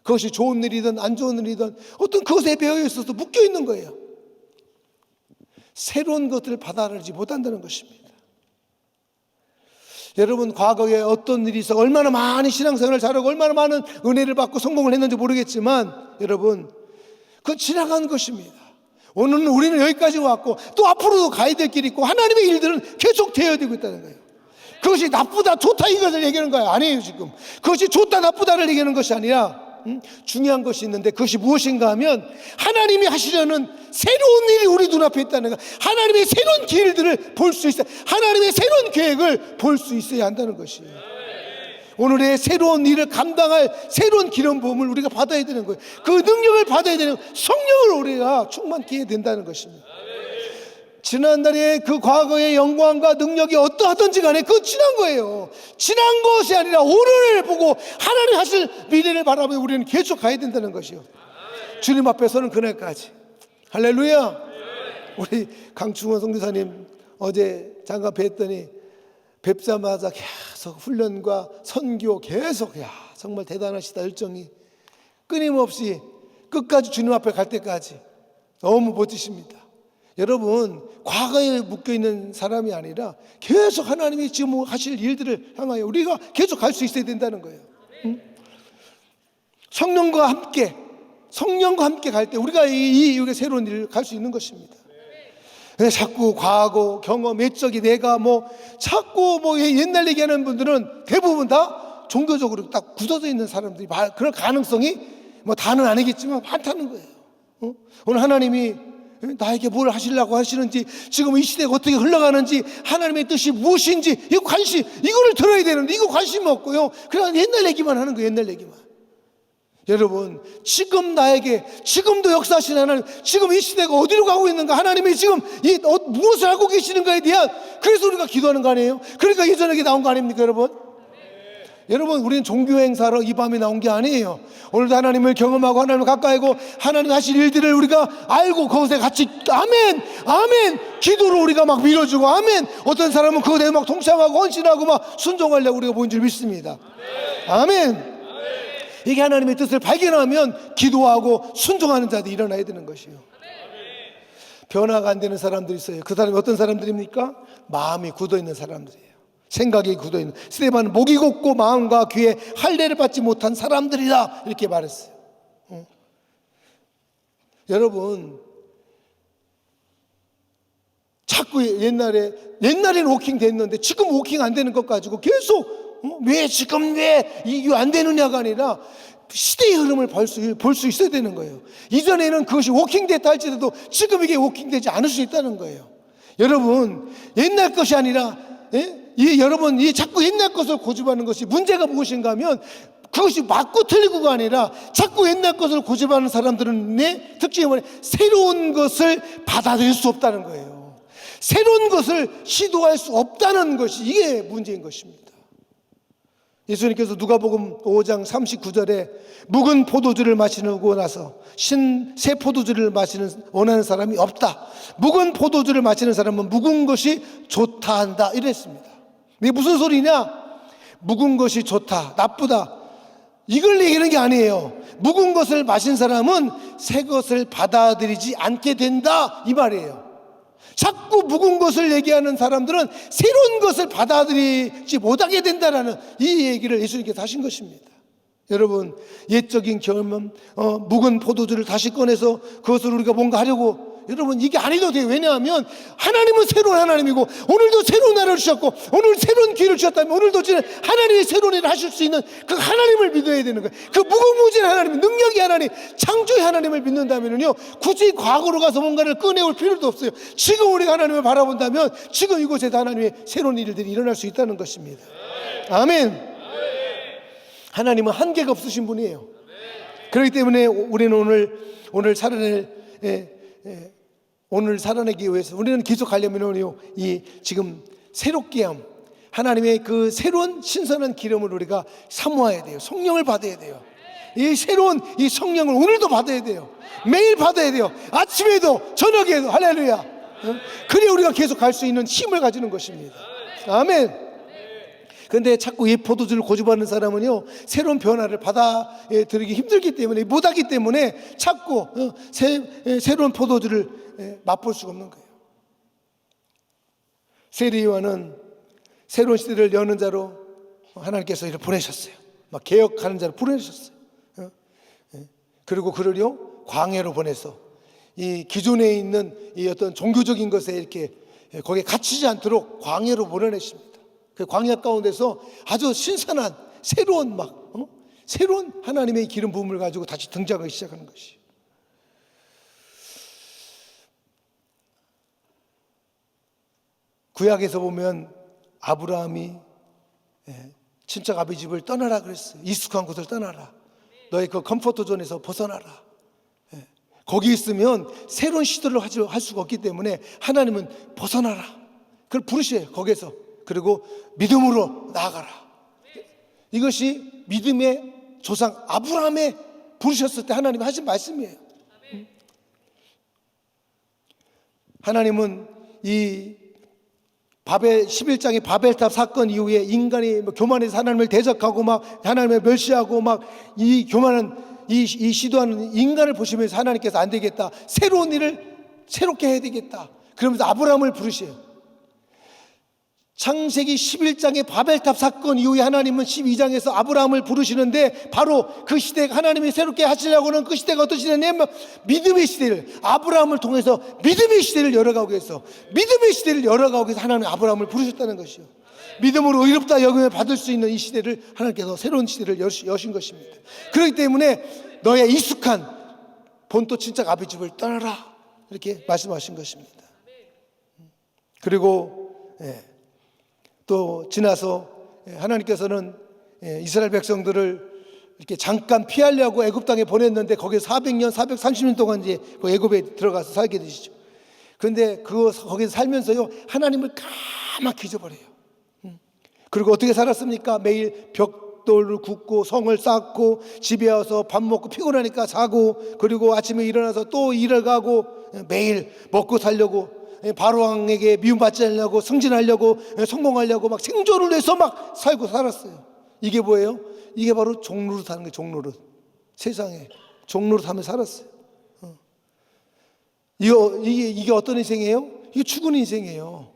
그것이 좋은 일이든 안 좋은 일이든 어떤 그것에 매여 있어서 묶여 있는 거예요. 새로운 것들을 받아들이지 못한다는 것입니다. 여러분, 과거에 어떤 일이 있어 얼마나 많이 신앙생활을 잘하고 얼마나 많은 은혜를 받고 성공을 했는지 모르겠지만 여러분, 그건 지나간 것입니다. 오늘은 우리는 여기까지 왔고 또 앞으로도 가야 될 길이 있고 하나님의 일들은 계속 되어야 되고 있다는 거예요. 그것이 나쁘다 좋다 이것을 얘기하는 거예요. 아니에요. 지금 그것이 좋다 나쁘다를 얘기하는 것이 아니라 중요한 것이 있는데, 그것이 무엇인가 하면 하나님이 하시려는 새로운 일이 우리 눈앞에 있다는 것, 하나님의 새로운 길들을 볼 수 있어요. 하나님의 새로운 계획을 볼 수 있어야 한다는 것이에요. 오늘의 새로운 일을 감당할 새로운 기름 부음을 우리가 받아야 되는 거예요. 그 능력을 받아야 되는 성령을 우리가 충만케 해야 된다는 것입니다. 지난날의 그 과거의 영광과 능력이 어떠하든지 간에 그건 지난 거예요. 지난 것이 아니라 오늘을 보고 하나님 하실 미래를 바라보며 우리는 계속 가야 된다는 것이요. 주님 앞에서는 그날까지. 할렐루야. 우리 강충원 선교사님 어제 잠깐 뵀더니 뵙자마자 계속 훈련과 선교 계속, 정말 대단하시다. 열정이 끊임없이 끝까지 주님 앞에 갈 때까지 너무 멋지십니다. 여러분, 과거에 묶여있는 사람이 아니라 계속 하나님이 지금 하실 일들을 향하여 우리가 계속 갈 수 있어야 된다는 거예요. 성령과 함께 갈 때 우리가 이 새로운 일을 갈 수 있는 것입니다. 자꾸 과거, 경험, 외적이 내가 자꾸 옛날 얘기하는 분들은 대부분 다 종교적으로 딱 굳어져 있는 사람들이 그런 가능성이 다는 아니겠지만 많다는 거예요. 오늘 하나님이 나에게 뭘 하시려고 하시는지, 지금 이 시대가 어떻게 흘러가는지, 하나님의 뜻이 무엇인지, 이거를 들어야 되는데 이거 관심 없고요, 그냥 옛날 얘기만 하는 거예요. 옛날 얘기만. 여러분, 지금 나에게, 지금도 역사하시는 하나님, 지금 이 시대가 어디로 가고 있는가, 하나님이 지금 무엇을 하고 계시는가에 대한, 그래서 우리가 기도하는 거 아니에요? 그러니까 이 저녁에 나온 거 아닙니까, 여러분? 여러분, 우리는 종교 행사로 이 밤에 나온 게 아니에요. 오늘도 하나님을 경험하고 하나님을 가까이고 하나님 하실 일들을 우리가 알고 그것에 같이 아멘 아멘 기도로 우리가 막 밀어주고 아멘, 어떤 사람은 그것에 막 동참하고 헌신하고 막 순종하려고 우리가 보인 줄 믿습니다. 아멘. 이게 하나님의 뜻을 발견하면 기도하고 순종하는 자들이 일어나야 되는 것이요. 변화가 안 되는 사람들이 있어요. 그 사람이 어떤 사람들입니까? 마음이 굳어있는 사람들이에요. 생각이 굳어있는. 스데반은 목이 곧고 마음과 귀에 할례를 받지 못한 사람들이다, 이렇게 말했어요. 여러분, 자꾸 옛날에는 워킹 됐는데 지금 워킹 안 되는 것 가지고 계속 왜 이게 안 되느냐가 아니라 시대의 흐름을 볼 수 있어야 되는 거예요. 이전에는 그것이 워킹 됐다 할지라도 지금 이게 워킹 되지 않을 수 있다는 거예요. 여러분, 옛날 것이 아니라 여러분, 자꾸 옛날 것을 고집하는 것이 문제가 무엇인가 하면, 그것이 맞고 틀리고가 아니라 자꾸 옛날 것을 고집하는 사람들은 특징이 뭐냐, 새로운 것을 받아들일 수 없다는 거예요. 새로운 것을 시도할 수 없다는 것이, 이게 문제인 것입니다. 예수님께서 누가복음 5장 39절에 묵은 포도주를 마시고 나서 새 포도주를 원하는 사람이 없다. 묵은 포도주를 마시는 사람은 묵은 것이 좋다 한다, 이랬습니다. 이게 무슨 소리냐? 묵은 것이 좋다, 나쁘다, 이걸 얘기하는 게 아니에요. 묵은 것을 마신 사람은 새 것을 받아들이지 않게 된다, 이 말이에요. 자꾸 묵은 것을 얘기하는 사람들은 새로운 것을 받아들이지 못하게 된다라는 이 얘기를 예수님께서 하신 것입니다. 여러분, 옛적인 경험, 묵은 포도주를 다시 꺼내서 그것을 우리가 뭔가 하려고, 여러분, 이게 아니도 돼요. 왜냐하면 하나님은 새로운 하나님이고, 오늘도 새로운 나라를 주셨고, 오늘 새로운 기회를 주셨다면 오늘도 하나님이 새로운 일을 하실 수 있는 그 하나님을 믿어야 되는 거예요. 그 무궁무진한 하나님, 능력의 하나님, 창조의 하나님을 믿는다면요, 굳이 과거로 가서 뭔가를 꺼내올 필요도 없어요. 지금 우리가 하나님을 바라본다면 지금 이곳에서 하나님의 새로운 일들이 일어날 수 있다는 것입니다. 아멘. 하나님은 한계가 없으신 분이에요. 그렇기 때문에 우리는 오늘 살아내기 위해서 우리는 계속 가려면요, 지금 새롭게 하나님의 그 새로운 신선한 기름을 우리가 사모해야 돼요. 성령을 받아야 돼요. 이 새로운 이 성령을 오늘도 받아야 돼요. 매일 받아야 돼요. 아침에도 저녁에도. 할렐루야. 그래 우리가 계속 갈 수 있는 힘을 가지는 것입니다. 아멘. 그런데 자꾸 이 포도주를 고집하는 사람은요, 새로운 변화를 받아들이기 힘들기 때문에, 못하기 때문에 자꾸 새로운 포도주를 맛볼 수가 없는 거예요. 세리요한은 새로운 시대를 여는 자로 하나님께서 이를 보내셨어요. 막 개혁하는 자로 보내셨어요. 그리고 그를요, 광야로 보내서 이 기존에 있는 이 어떤 종교적인 것에 이렇게 거기에 갇히지 않도록 광야로 보내내십니다. 그 광야 가운데서 아주 신선한 새로운 새로운 하나님의 기름 부음을 가지고 다시 등장하기 시작하는 것이. 구약에서 보면 아브라함이 친척 아비 집을 떠나라 그랬어요. 익숙한 곳을 떠나라. 너의 그 컴포트 존에서 벗어나라. 거기 있으면 새로운 시도를 할 수가 없기 때문에 하나님은 벗어나라. 그걸 부르셔요. 거기에서. 그리고 믿음으로 나아가라. 이것이 믿음의 조상 아브라함에 부르셨을 때 하나님이 하신 말씀이에요. 하나님은 이 11장의 바벨탑 사건 이후에 인간이 교만해서 하나님을 대적하고 막 하나님을 멸시하고 막 이 교만한 이 시도하는 인간을 보시면서 하나님께서 안 되겠다, 새로운 일을 새롭게 해야 되겠다, 그러면서 아브라함을 부르셔요. 창세기 11장의 바벨탑 사건 이후에 하나님은 12장에서 아브라함을 부르시는데, 바로 그 시대가 하나님이 새롭게 하시려고 하는 그 시대가 어떤 시대냐면 믿음의 시대를, 아브라함을 통해서 믿음의 시대를 열어가기 위해서, 믿음의 시대를 열어가기 위해서 하나님은 아브라함을 부르셨다는 것이요. 믿음으로 의롭다 여김을 받을 수 있는 이 시대를 하나님께서 새로운 시대를 여신 것입니다. 그렇기 때문에 너의 익숙한 본토 친척 아비 집을 떠나라. 이렇게 말씀하신 것입니다. 그리고 또 지나서 하나님께서는 이스라엘 백성들을 이렇게 잠깐 피하려고 애굽 땅에 보냈는데 거기서 400년, 430년 동안 이제 그 애굽에 들어가서 살게 되시죠. 그런데 거기서 살면서요 하나님을 까맣게 잊어버려요. 그리고 어떻게 살았습니까? 매일 벽돌을 굽고 성을 쌓고 집에 와서 밥 먹고 피곤하니까 자고, 그리고 아침에 일어나서 또 일을 가고, 매일 먹고 살려고, 바로왕에게 미움받지 않으려고, 승진하려고, 성공하려고 막 생존을 해서 막 살고 살았어요. 이게 뭐예요? 이게 바로 종노릇 하는 거예요. 종노릇. 세상에 종노릇 하며 살았어요. 이게 어떤 인생이에요? 이게 죽은 인생이에요.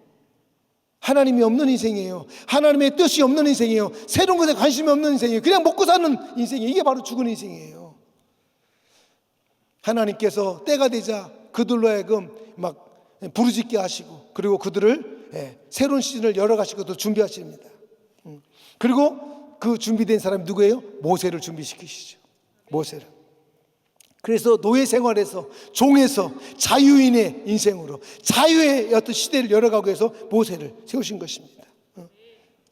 하나님이 없는 인생이에요. 하나님의 뜻이 없는 인생이에요. 새로운 것에 관심이 없는 인생이에요. 그냥 먹고 사는 인생이에요. 이게 바로 죽은 인생이에요. 하나님께서 때가 되자 그들로 하여금 막 부르짖게 하시고, 그리고 그들을 새로운 시즌을 열어가시고 또 준비하십니다. 그리고 그 준비된 사람이 누구예요? 모세를 준비시키시죠. 모세를. 그래서 노예 생활에서, 종에서 자유인의 인생으로, 자유의 어떤 시대를 열어가기 위해서 모세를 세우신 것입니다.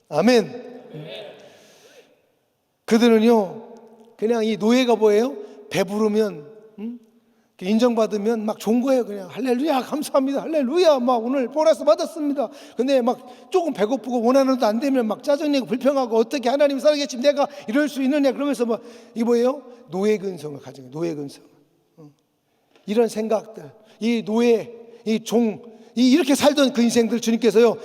아멘. 그들은요 그냥 이 노예가 뭐예요? 배부르면 인정받으면 막 좋은 거예요. 그냥 할렐루야 감사합니다, 할렐루야 막 오늘 보너스 받았습니다. 근데 막 조금 배고프고 원하는 것도 안 되면 막 짜증내고 불평하고, 어떻게 하나님이 살아계시면 내가 이럴 수 있느냐 그러면서 막, 이게 뭐예요? 노예 근성을 가진 거예요. 노예 근성. 이런 생각들, 이 노예, 이 종, 이렇게 살던 그 인생들 주님께서요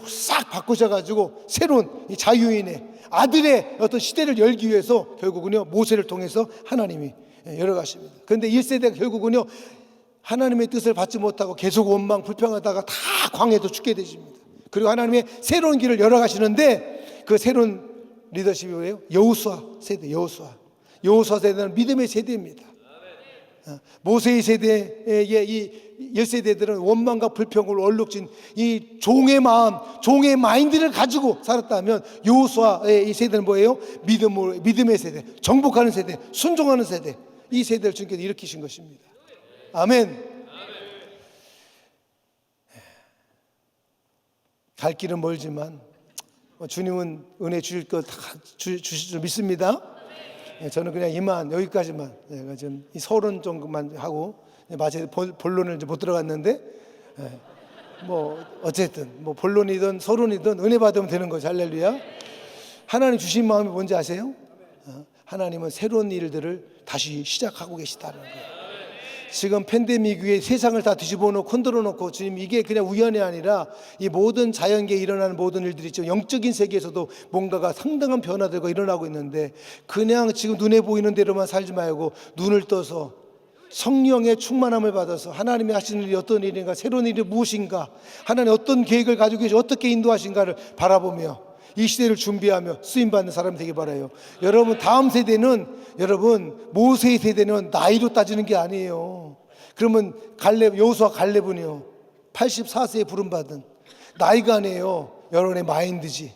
싹 바꾸셔가지고 새로운 이 자유인의 아들의 어떤 시대를 열기 위해서 결국은요 모세를 통해서 하나님이 열어가십니다. 그런데 1세대가 결국은요 하나님의 뜻을 받지 못하고 계속 원망 불평하다가 다 광야에서 죽게 되십니다. 그리고 하나님의 새로운 길을 열어가시는데, 그 새로운 리더십이 뭐예요? 여호수아 세대. 여호수아 세대는 믿음의 세대입니다. 모세의 세대의 이 1세대들은 원망과 불평으로 얼룩진 이 종의 마음, 종의 마인드를 가지고 살았다면, 여호수아의 이 세대는 뭐예요? 믿음의 세대, 정복하는 세대, 순종하는 세대. 이 세대를 주님께서 일으키신 것입니다. 아멘. 갈 길은 멀지만 주님은 은혜 주실 것 다 주실 줄 믿습니다. 저는 그냥 이만 여기까지만, 제가 지금 이 서론 정도만 하고 마치 본론을 이제 못 들어갔는데, 뭐 어쨌든 뭐 본론이든 서론이든 은혜 받으면 되는 거죠. 할렐루야. 하나님 주신 마음이 뭔지 아세요? 하나님은 새로운 일들을 다시 시작하고 계시다는 거예요. 지금 팬데믹 위에 세상을 다 뒤집어 놓고 흔들어 놓고, 주님 이게 그냥 우연이 아니라 이 모든 자연계에 일어나는 모든 일들이 있죠. 영적인 세계에서도 뭔가가 상당한 변화들과 일어나고 있는데, 그냥 지금 눈에 보이는 대로만 살지 말고 눈을 떠서 성령의 충만함을 받아서 하나님이 하시는 일이 어떤 일인가, 새로운 일이 무엇인가, 하나님 어떤 계획을 가지고 계시고 어떻게 인도하신가를 바라보며 이 시대를 준비하며 쓰임받는 사람이 되길 바라요. 여러분, 다음 세대는, 여러분 모세의 세대는 나이로 따지는 게 아니에요. 그러면 여호수아 갈렙은요 84세에 부름받은, 나이가 아니에요. 여러분의 마인드지.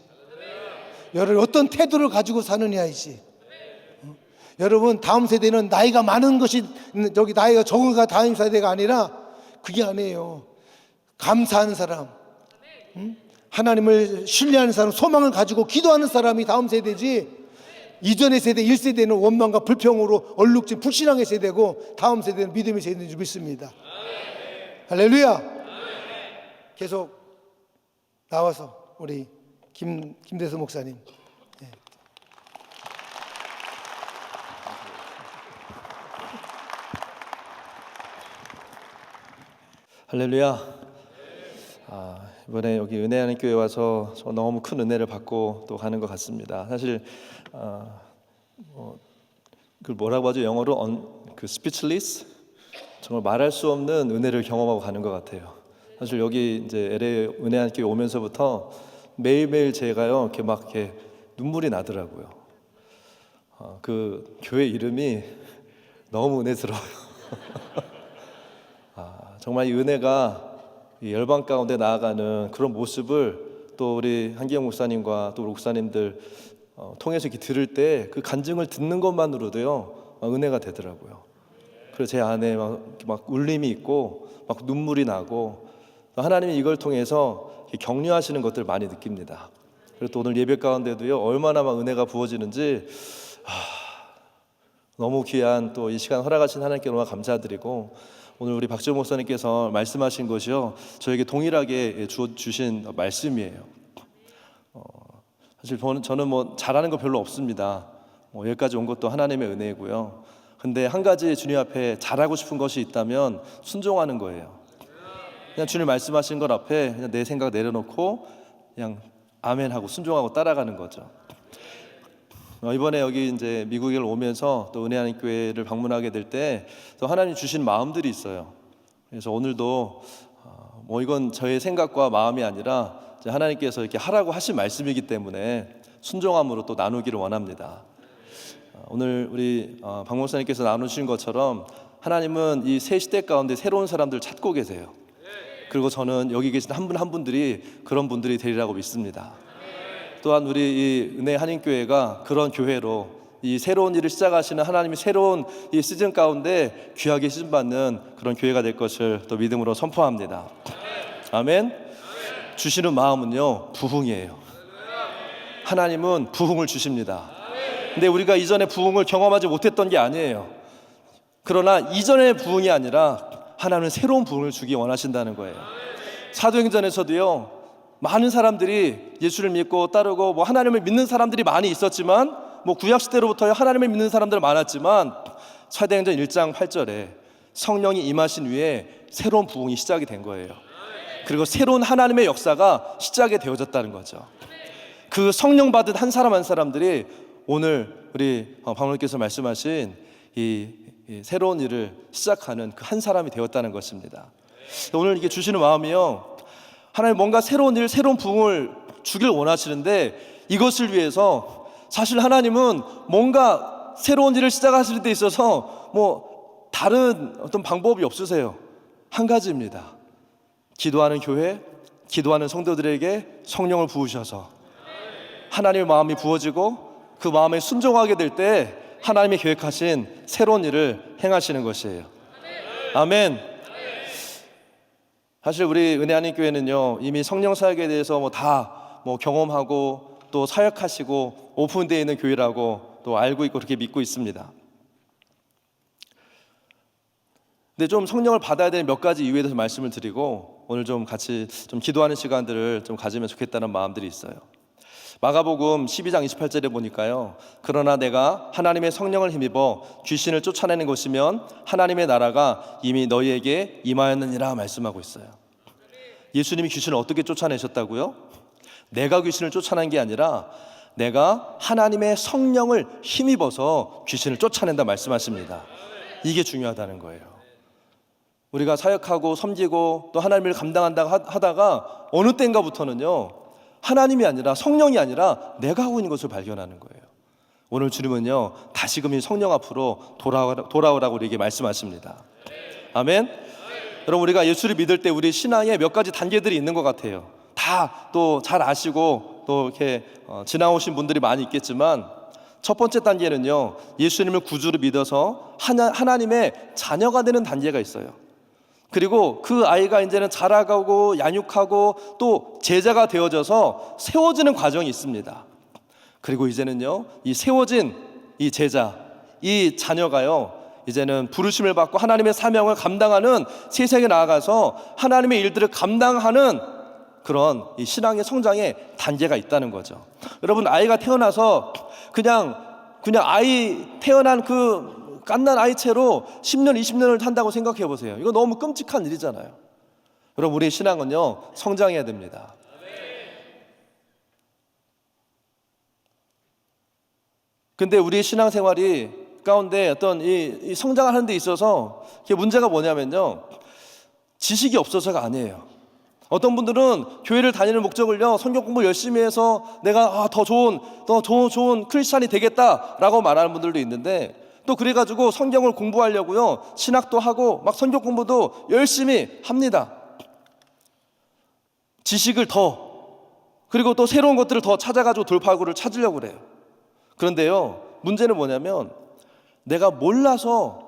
여러분 어떤 태도를 가지고 사느냐이지. 여러분 다음 세대는 나이가 많은 것이, 여기 나이가 적은 가 다음 세대가 아니라 그게 아니에요. 감사하는 사람, 하나님을 신뢰하는 사람, 소망을 가지고 기도하는 사람이 다음 세대지, 이전의 세대 1세대는 원망과 불평으로 얼룩진 불신앙의 세대고, 다음 세대는 믿음의 세대인 줄 믿습니다. 할렐루야. 계속 나와서 우리 김대수 목사님. 할렐루야. 이번에 여기 은혜하는 교회 와서 저 너무 큰 은혜를 받고 또 가는 것 같습니다. 사실 그 뭐라고 하죠? 영어로 그 speechless, 정말 말할 수 없는 은혜를 경험하고 가는 것 같아요. 사실 여기 이제 LA 은혜하는 교회 오면서부터 매일매일 제가요 이렇게 눈물이 나더라고요. 그 교회 이름이 너무 은혜스러워요. 정말 이 은혜가 이 열방 가운데 나아가는 그런 모습을 또 우리 한기영 목사님과 또 우리 목사님들 통해서 이렇게 들을 때 그 간증을 듣는 것만으로도요 은혜가 되더라고요. 그래서 제 안에 막 울림이 있고 막 눈물이 나고 하나님이 이걸 통해서 격려하시는 것들을 많이 느낍니다. 그리고 또 오늘 예배 가운데도요 얼마나 막 은혜가 부어지는지 너무 귀한 또 이 시간 허락하신 하나님께 너무 감사드리고 오늘 우리 박지호 목사님께서 말씀하신 것이요 저에게 동일하게 주신 말씀이에요. 사실 저는 뭐 잘하는 거 별로 없습니다. 여기까지 온 것도 하나님의 은혜고요. 근데 한 가지 주님 앞에 잘하고 싶은 것이 있다면 순종하는 거예요. 그냥 주님 말씀하신 것 앞에 그냥 내 생각 내려놓고 그냥 아멘하고 순종하고 따라가는 거죠. 이번에 여기 이제 미국에 오면서 또 은혜하는 교회를 방문하게 될 때 또 하나님 주신 마음들이 있어요. 그래서 오늘도 뭐 이건 저의 생각과 마음이 아니라 이제 하나님께서 이렇게 하라고 하신 말씀이기 때문에 순종함으로 또 나누기를 원합니다. 오늘 우리 박 목사님께서 나누신 것처럼 하나님은 이 새 시대 가운데 새로운 사람들 찾고 계세요. 그리고 저는 여기 계신 한 분 한 분들이 그런 분들이 되리라고 믿습니다. 또한 우리 이 은혜 한인교회가 그런 교회로 이 새로운 일을 시작하시는 하나님의 새로운 이 시즌 가운데 귀하게 시즌받는 그런 교회가 될 것을 또 믿음으로 선포합니다. 아멘. 주시는 마음은요 부흥이에요. 하나님은 부흥을 주십니다. 근데 우리가 이전에 부흥을 경험하지 못했던 게 아니에요. 그러나 이전의 부흥이 아니라 하나님은 새로운 부흥을 주기 원하신다는 거예요. 사도행전에서도요 많은 사람들이 예수를 믿고 따르고 뭐 하나님을 믿는 사람들이 많이 있었지만 뭐 구약시대로부터 하나님을 믿는 사람들 많았지만 사도행전 1장 8절에 성령이 임하신 후에 새로운 부흥이 시작이 된 거예요. 그리고 새로운 하나님의 역사가 시작이 되어졌다는 거죠. 그 성령 받은 한 사람 한 사람들이 오늘 우리 박목님께서 말씀하신 이 새로운 일을 시작하는 그 한 사람이 되었다는 것입니다. 오늘 이게 주시는 마음이요 하나님 뭔가 새로운 일, 새로운 부흥을 주길 원하시는데 이것을 위해서 사실 하나님은 뭔가 새로운 일을 시작하실 때 있어서 뭐 다른 어떤 방법이 없으세요. 한 가지입니다. 기도하는 교회, 기도하는 성도들에게 성령을 부으셔서 하나님의 마음이 부어지고 그 마음에 순종하게 될 때 하나님이 계획하신 새로운 일을 행하시는 것이에요. 아멘. 사실 우리 은혜 한인교회는요 이미 성령 사역에 대해서 다 경험하고 또 사역하시고 오픈되어 있는 교회라고 또 알고 있고 그렇게 믿고 있습니다. 근데 좀 성령을 받아야 되는 몇 가지 이유에 대해서 말씀을 드리고 오늘 좀 같이 좀 기도하는 시간들을 좀 가지면 좋겠다는 마음들이 있어요. 마가복음 12장 28절에 보니까요 그러나 내가 하나님의 성령을 힘입어 귀신을 쫓아내는 것이면 하나님의 나라가 이미 너희에게 임하였느니라 말씀하고 있어요. 예수님이 귀신을 어떻게 쫓아내셨다고요? 내가 귀신을 쫓아낸 게 아니라 내가 하나님의 성령을 힘입어서 귀신을 쫓아낸다 말씀하십니다. 이게 중요하다는 거예요. 우리가 사역하고 섬기고 또 하나님을 감당한다 하다가 어느 때인가부터는요 하나님이 아니라 성령이 아니라 내가 하고 있는 것을 발견하는 거예요. 오늘 주님은요 다시금 이 성령 앞으로 돌아오라고 우리에게 말씀하십니다. 아멘. 여러분 우리가 예수를 믿을 때 우리 신앙에 몇 가지 단계들이 있는 것 같아요. 다 또 잘 아시고 또 이렇게 지나오신 분들이 많이 있겠지만 첫 번째 단계는요 예수님을 구주로 믿어서 하나님의 자녀가 되는 단계가 있어요. 그리고 그 아이가 이제는 자라가고 양육하고 또 제자가 되어져서 세워지는 과정이 있습니다. 그리고 이제는요 이 세워진 이 제자, 이 자녀가요 이제는 부르심을 받고 하나님의 사명을 감당하는 세상에 나아가서 하나님의 일들을 감당하는 그런 이 신앙의 성장의 단계가 있다는 거죠. 여러분 아이가 태어나서 그냥 아이 태어난 그 갓난 아이채로 10년, 20년을 산다고 생각해 보세요. 이거 너무 끔찍한 일이잖아요. 여러분 우리의 신앙은요 성장해야 됩니다. 근데 우리의 신앙생활이 가운데 어떤 이 성장하는 데 있어서 문제가 뭐냐면요 지식이 없어서가 아니에요. 어떤 분들은 교회를 다니는 목적을요 성경 공부 열심히 해서 내가 더 좋은 크리스찬이 되겠다라고 말하는 분들도 있는데 또 그래가지고 성경을 공부하려고요 신학도 하고 막 성경 공부도 열심히 합니다. 지식을 그리고 또 새로운 것들을 더 찾아가지고 돌파구를 찾으려고 그래요. 그런데요 문제는 뭐냐면 내가 몰라서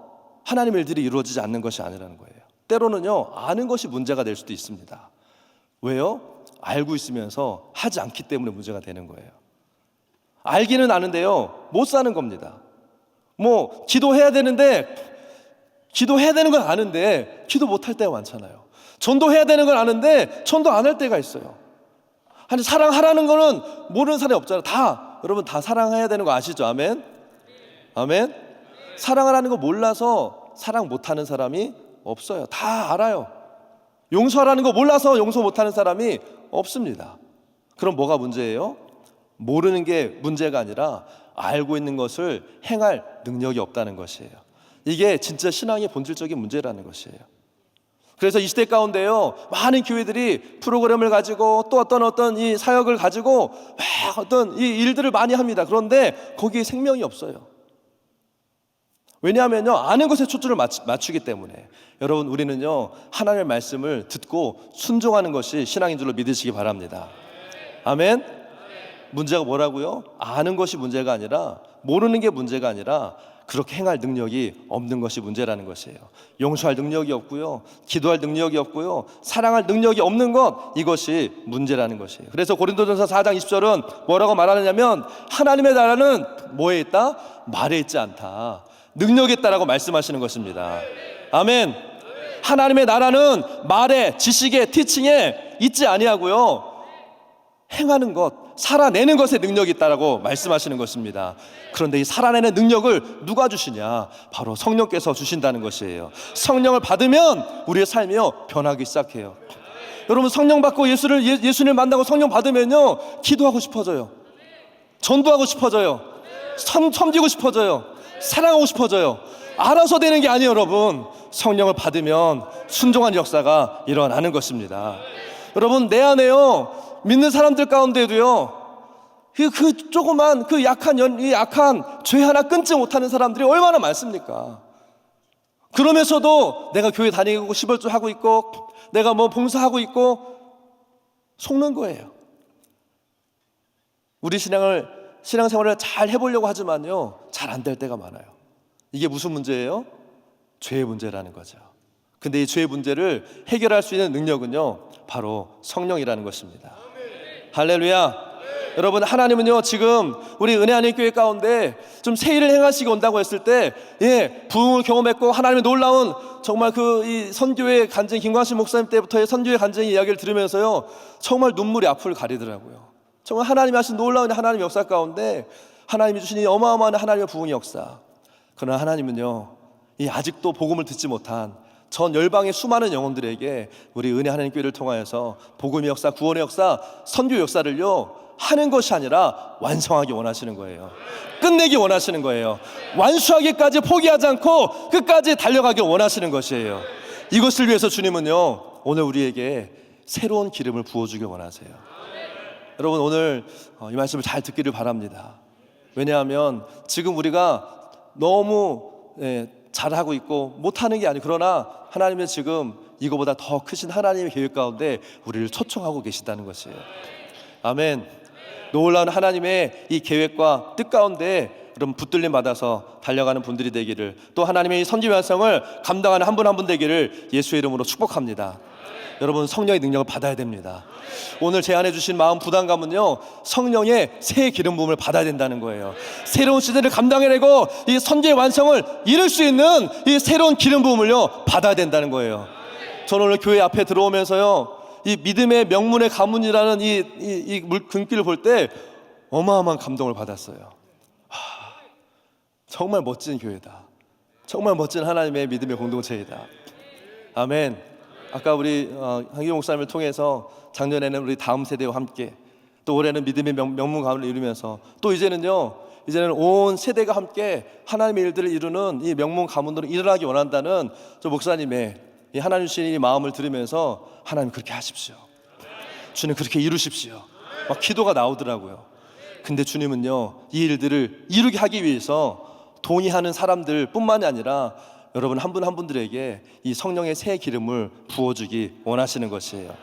하나님의 일들이 이루어지지 않는 것이 아니라는 거예요. 때로는요, 아는 것이 문제가 될 수도 있습니다. 왜요? 알고 있으면서 하지 않기 때문에 문제가 되는 거예요. 알기는 아는데요, 못 사는 겁니다. 뭐 기도해야 되는 건 아는데 기도 못할 때가 많잖아요. 전도해야 되는 건 아는데 전도 안 할 때가 있어요. 아니, 사랑하라는 거는 모르는 사람이 없잖아요. 여러분 다 사랑해야 되는 거 아시죠? 아멘? 아멘? 사랑하라는 거 몰라서 사랑 못하는 사람이 없어요. 다 알아요. 용서하라는 거 몰라서 용서 못하는 사람이 없습니다. 그럼 뭐가 문제예요? 모르는 게 문제가 아니라 알고 있는 것을 행할 능력이 없다는 것이에요. 이게 진짜 신앙의 본질적인 문제라는 것이에요. 그래서 이 시대 가운데요, 많은 교회들이 프로그램을 가지고 또 어떤 이 사역을 가지고 막 어떤 이 일들을 많이 합니다. 그런데 거기에 생명이 없어요. 왜냐하면요, 아는 것에 초점을 맞추기 때문에. 여러분, 우리는요, 하나님의 말씀을 듣고 순종하는 것이 신앙인 줄로 믿으시기 바랍니다. 아멘? 문제가 뭐라고요? 아는 것이 문제가 아니라, 모르는 게 문제가 아니라 그렇게 행할 능력이 없는 것이 문제라는 것이에요. 용서할 능력이 없고요, 기도할 능력이 없고요, 사랑할 능력이 없는 것, 이것이 문제라는 것이에요. 그래서 고린도전서 4장 20절은 뭐라고 말하느냐면, 하나님의 나라는 뭐에 있다? 말에 있지 않다, 능력에 있다라고 말씀하시는 것입니다. 아멘. 하나님의 나라는 말에, 지식에, 티칭에 있지 아니하고요, 행하는 것, 살아내는 것에 능력이 있다라고 말씀하시는 것입니다. 그런데 이 살아내는 능력을 누가 주시냐? 바로 성령께서 주신다는 것이에요. 성령을 받으면 우리의 삶이요, 변하기 시작해요. 여러분, 성령 받고 예수님을 만나고 성령 받으면요, 기도하고 싶어져요. 전도하고 싶어져요. 섬기고 싶어져요. 사랑하고 싶어져요. 알아서 되는 게 아니에요, 여러분. 성령을 받으면 순종한 역사가 일어나는 것입니다. 여러분, 내 안에요, 믿는 사람들 가운데도요, 그 조그만 그 약한 죄 하나 끊지 못하는 사람들이 얼마나 많습니까? 그러면서도 내가 교회 다니고 시벌주 하고 있고 내가 뭐 봉사하고 있고 속는 거예요. 우리 신앙생활을 잘 해보려고 하지만요, 잘 안 될 때가 많아요. 이게 무슨 문제예요? 죄의 문제라는 거죠. 근데 이 죄의 문제를 해결할 수 있는 능력은요, 바로 성령이라는 것입니다. 할렐루야. 여러분, 하나님은요, 지금 우리 은혜 안의 교회 가운데 좀 새 일을 행하시고 온다고 했을 때, 부흥을 경험했고 하나님의 놀라운 정말 이 선교의 간증, 김광신 목사님 때부터의 선교의 간증 이야기를 들으면서요, 정말 눈물이 앞을 가리더라고요. 정말 하나님이 하신 놀라운 하나님의 역사 가운데 하나님이 주신 이 어마어마한 하나님의 부흥의 역사. 그러나 하나님은요, 이 아직도 복음을 듣지 못한 전 열방의 수많은 영혼들에게 우리 은혜 하나님 교회를 통하여서 복음의 역사, 구원의 역사, 선교 역사를요, 하는 것이 아니라 완성하기 원하시는 거예요. 끝내기 원하시는 거예요. 완수하기까지 포기하지 않고 끝까지 달려가기 원하시는 것이에요. 이것을 위해서 주님은요, 오늘 우리에게 새로운 기름을 부어주길 원하세요. 여러분, 오늘 이 말씀을 잘 듣기를 바랍니다. 왜냐하면 지금 우리가 너무 잘하고 있고 못하는 게 아니고, 그러나 하나님은 지금 이거보다 더 크신 하나님의 계획 가운데 우리를 초청하고 계시다는 것이에요. 아멘. 놀라운 하나님의 이 계획과 뜻 가운데 여러분 붙들림 받아서 달려가는 분들이 되기를, 또 하나님의 이 선지 완성을 감당하는 한 분 한 분 되기를 예수의 이름으로 축복합니다. 여러분, 성령의 능력을 받아야 됩니다. 오늘 제안해 주신 마음 부담감은요, 성령의 새 기름 부음을 받아야 된다는 거예요. 새로운 시대를 감당해내고 이 선지의 완성을 이룰 수 있는 이 새로운 기름 부음을요, 받아야 된다는 거예요. 저는 오늘 교회 앞에 들어오면서요, 이 믿음의 명문의 가문이라는 이 글귀를 볼 때 어마어마한 감동을 받았어요. 정말 멋진 교회다. 정말 멋진 하나님의 믿음의 공동체이다. 아멘. 아까 우리 한기용 목사님을 통해서 작년에는 우리 다음 세대와 함께, 또 올해는 믿음의 명문 가문을 이루면서, 또 이제는 온 세대가 함께 하나님의 일들을 이루는 이 명문 가문으로 일어나기 원한다는 저 목사님의 이 하나님 주신 이 마음을 들으면서, 하나님 그렇게 하십시오, 주님 그렇게 이루십시오, 막 기도가 나오더라고요. 근데 주님은요, 이 일들을 이루게 하기 위해서 동의하는 사람들 뿐만이 아니라 여러분 한 분 한 분들에게 이 성령의 새 기름을 부어주기 원하시는 것이에요.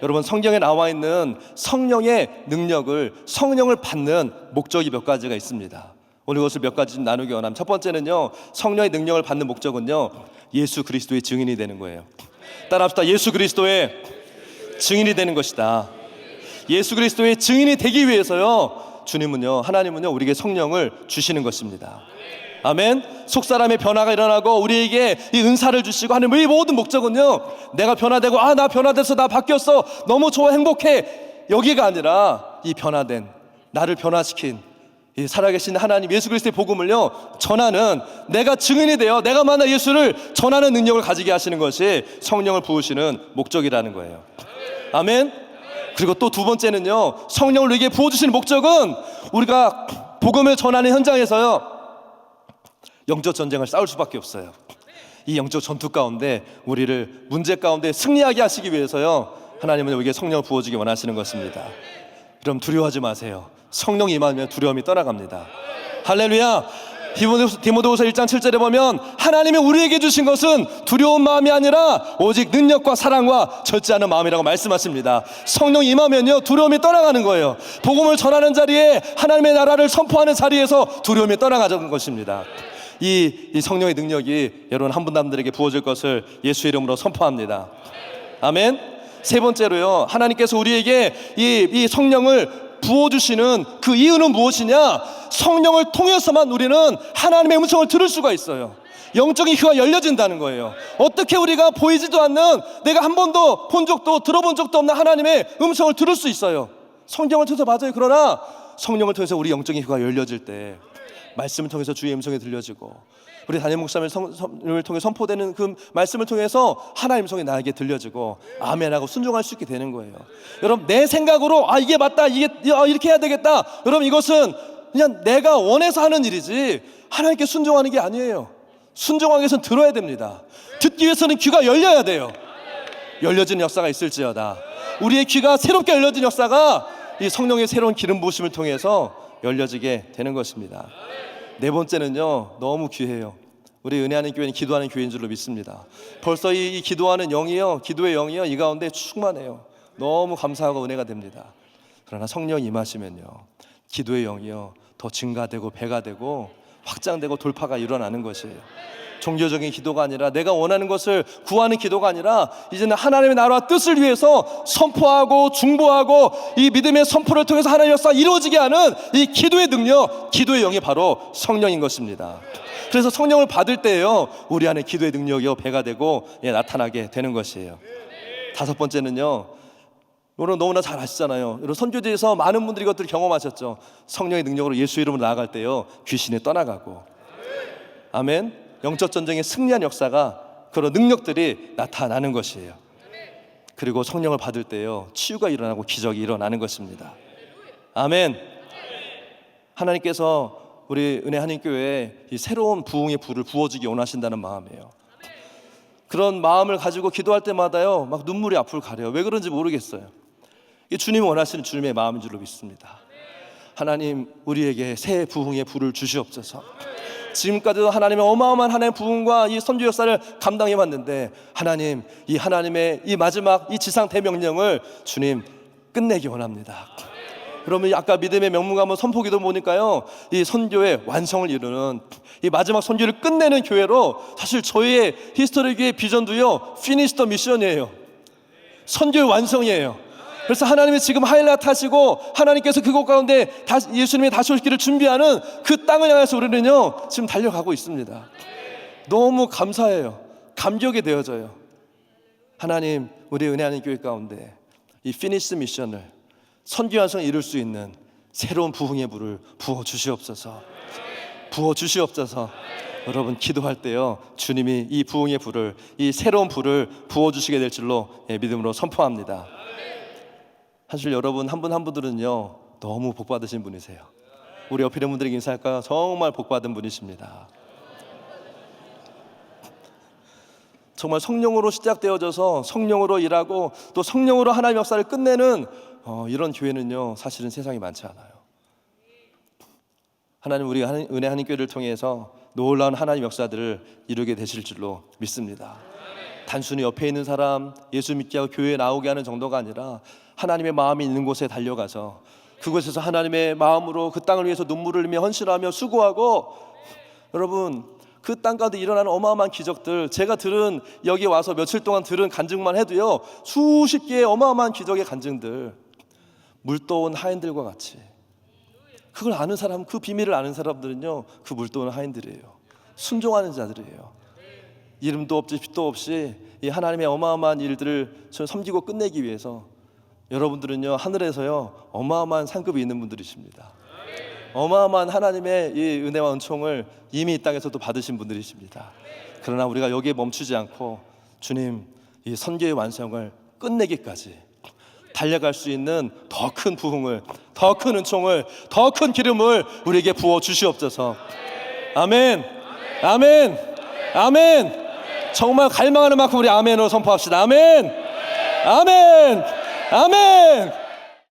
여러분, 성경에 나와 있는 성령의 능력을, 성령을 받는 목적이 몇 가지가 있습니다. 오늘 이것을 몇 가지 좀 나누기 원합니다. 첫 번째는요, 성령의 능력을 받는 목적은요, 예수 그리스도의 증인이 되는 거예요. 따라합시다. 예수 그리스도의 증인이 되는 것이다. 예수 그리스도의 증인이 되기 위해서요, 주님은요, 하나님은요, 우리에게 성령을 주시는 것입니다. 아멘. 속사람의 변화가 일어나고 우리에게 이 은사를 주시고 하는 이 모든 목적은요, 내가 변화되고 나 변화돼서 나 바뀌었어, 너무 좋아, 행복해, 여기가 아니라 이 변화된 나를 변화시킨 이 살아계신 하나님 예수 그리스도의 복음을요 전하는, 내가 증인이 되어 내가 만난 예수를 전하는 능력을 가지게 하시는 것이 성령을 부으시는 목적이라는 거예요. 아멘. 그리고 또 두 번째는요, 성령을 우리에게 부어주시는 목적은 우리가 복음을 전하는 현장에서요 영적 전쟁을 싸울 수밖에 없어요. 이 영적 전투 가운데 우리를 문제 가운데 승리하게 하시기 위해서요, 하나님은 우리에게 성령을 부어주기 원하시는 것입니다. 그럼 두려워하지 마세요. 성령 임하면 두려움이 떠나갑니다. 할렐루야. 디모데후서 1장 7절에 보면 하나님이 우리에게 주신 것은 두려운 마음이 아니라 오직 능력과 사랑과 절제하는 마음이라고 말씀하십니다. 성령 임하면요 두려움이 떠나가는 거예요. 복음을 전하는 자리에, 하나님의 나라를 선포하는 자리에서 두려움이 떠나가는 것입니다. 이 성령의 능력이 여러분 한 분들에게 부어질 것을 예수의 이름으로 선포합니다. 아멘. 세 번째로요, 하나님께서 우리에게 이 성령을 부어주시는 그 이유는 무엇이냐? 성령을 통해서만 우리는 하나님의 음성을 들을 수가 있어요. 영적인 귀가 열려진다는 거예요. 어떻게 우리가 보이지도 않는, 내가 한 번도 본 적도 들어본 적도 없는 하나님의 음성을 들을 수 있어요? 성경을 통해서 맞아요. 그러나 성령을 통해서 우리 영적인 귀가 열려질 때, 말씀을 통해서 주의 음성이 들려지고, 우리 담임 목사님을 통해 선포되는 그 말씀을 통해서 하나님의 음성이 나에게 들려지고 아멘하고 순종할 수 있게 되는 거예요. 여러분, 내 생각으로 이게 맞다, 이렇게 해야 되겠다, 여러분 이것은 그냥 내가 원해서 하는 일이지 하나님께 순종하는 게 아니에요. 순종하기 위해서는 들어야 됩니다. 듣기 위해서는 귀가 열려야 돼요. 열려지는 역사가 있을지어다. 우리의 귀가 새롭게 열려진 역사가 이 성령의 새로운 기름 부으심을 통해서 열려지게 되는 것입니다. 네 번째는요, 너무 귀해요. 우리 은혜하는 교회는 기도하는 교회인 줄로 믿습니다. 벌써 이 기도하는 영이요, 기도의 영이요, 이 가운데 충만해요. 너무 감사하고 은혜가 됩니다. 그러나 성령 임하시면요, 기도의 영이요 더 증가되고 배가 되고 확장되고 돌파가 일어나는 것이에요. 종교적인 기도가 아니라, 내가 원하는 것을 구하는 기도가 아니라, 이제는 하나님의 나라와 뜻을 위해서 선포하고 중보하고 이 믿음의 선포를 통해서 하나님의 역사가 이루어지게 하는 이 기도의 능력, 기도의 영이 바로 성령인 것입니다. 그래서 성령을 받을 때요, 우리 안에 기도의 능력이 배가 되고 나타나게 되는 것이에요. 다섯 번째는요, 여러분 너무나 잘 아시잖아요. 여러분 선교지에서 많은 분들이 이것들을 경험하셨죠. 성령의 능력으로 예수 이름으로 나아갈 때요, 귀신이 떠나가고, 아멘. 영적 전쟁에 승리한 역사가, 그런 능력들이 나타나는 것이에요. 그리고 성령을 받을 때요, 치유가 일어나고 기적이 일어나는 것입니다. 아멘. 하나님께서 우리 은혜 한인교회에 이 새로운 부흥의 불을 부어주기 원하신다는 마음이에요. 그런 마음을 가지고 기도할 때마다요, 막 눈물이 앞을 가려요. 왜 그런지 모르겠어요. 이 주님이 원하시는 주님의 마음인 줄로 믿습니다. 하나님, 우리에게 새 부흥의 불을 주시옵소서. 지금까지도 하나님의 어마어마한 하나님의 부흥과 이 선교 역사를 감당해 왔는데, 하나님, 이 하나님의 이 마지막 이 지상 대명령을 주님 끝내기 원합니다. 그러면 아까 믿음의 명문가문 선포기도 보니까요, 이 선교의 완성을 이루는 이 마지막 선교를 끝내는 교회로, 사실 저희의 히스토리 교회 비전도요, 피니시 더 미션이에요. 선교의 완성이에요. 그래서 하나님이 지금 하이라이트 하시고, 하나님께서 그곳 가운데 예수님의 다시 오시기를 준비하는 그 땅을 향해서 우리는요 지금 달려가고 있습니다. 너무 감사해요. 감격이 되어져요. 하나님, 우리 은혜하는 교회 가운데 이 피니시 미션을, 선교 완성을 이룰 수 있는 새로운 부흥의 불을 부어 주시옵소서. 부어 주시옵소서. 여러분 기도할 때요, 주님이 이 부흥의 불을, 이 새로운 불을 부어 주시게 될 줄로 믿음으로 선포합니다. 사실 여러분 한 분 한 분들은요 너무 복 받으신 분이세요. 우리 옆에 있는 분들에게 인사할까요? 정말 복 받은 분이십니다. 정말 성령으로 시작되어져서 성령으로 일하고 또 성령으로 하나님의 역사를 끝내는 이런 교회는요 사실은 세상에 많지 않아요. 하나님, 우리 은혜 하나님 교회를 통해서 놀라운 하나님의 역사들을 이루게 되실 줄로 믿습니다. 단순히 옆에 있는 사람 예수 믿게 하고 교회에 나오게 하는 정도가 아니라, 하나님의 마음이 있는 곳에 달려가서 그곳에서 하나님의 마음으로 그 땅을 위해서 눈물을 흘리며 헌신하며 수고하고, 여러분 그 땅 가운데 일어나는 어마어마한 기적들, 제가 들은, 여기 와서 며칠 동안 들은 간증만 해도요 수십 개의 어마어마한 기적의 간증들, 물도온 하인들과 같이, 그걸 아는 사람, 그 비밀을 아는 사람들은요 그 물도온 하인들이에요. 순종하는 자들이에요. 이름도 없이 빛도 없이 이 하나님의 어마어마한 일들을 섬기고 끝내기 위해서 여러분들은요 하늘에서요 어마어마한 상급이 있는 분들이십니다. 어마어마한 하나님의 이 은혜와 은총을 이미 이 땅에서도 받으신 분들이십니다. 그러나 우리가 여기에 멈추지 않고 주님 이 선교의 완성을 끝내기까지 달려갈 수 있는 더 큰 부흥을, 더 큰 은총을, 더 큰 기름을 우리에게 부어 주시옵소서. 아멘, 아멘, 아멘. 정말 갈망하는 만큼 우리 아멘으로 선포합시다. 아멘, 아멘, 아멘.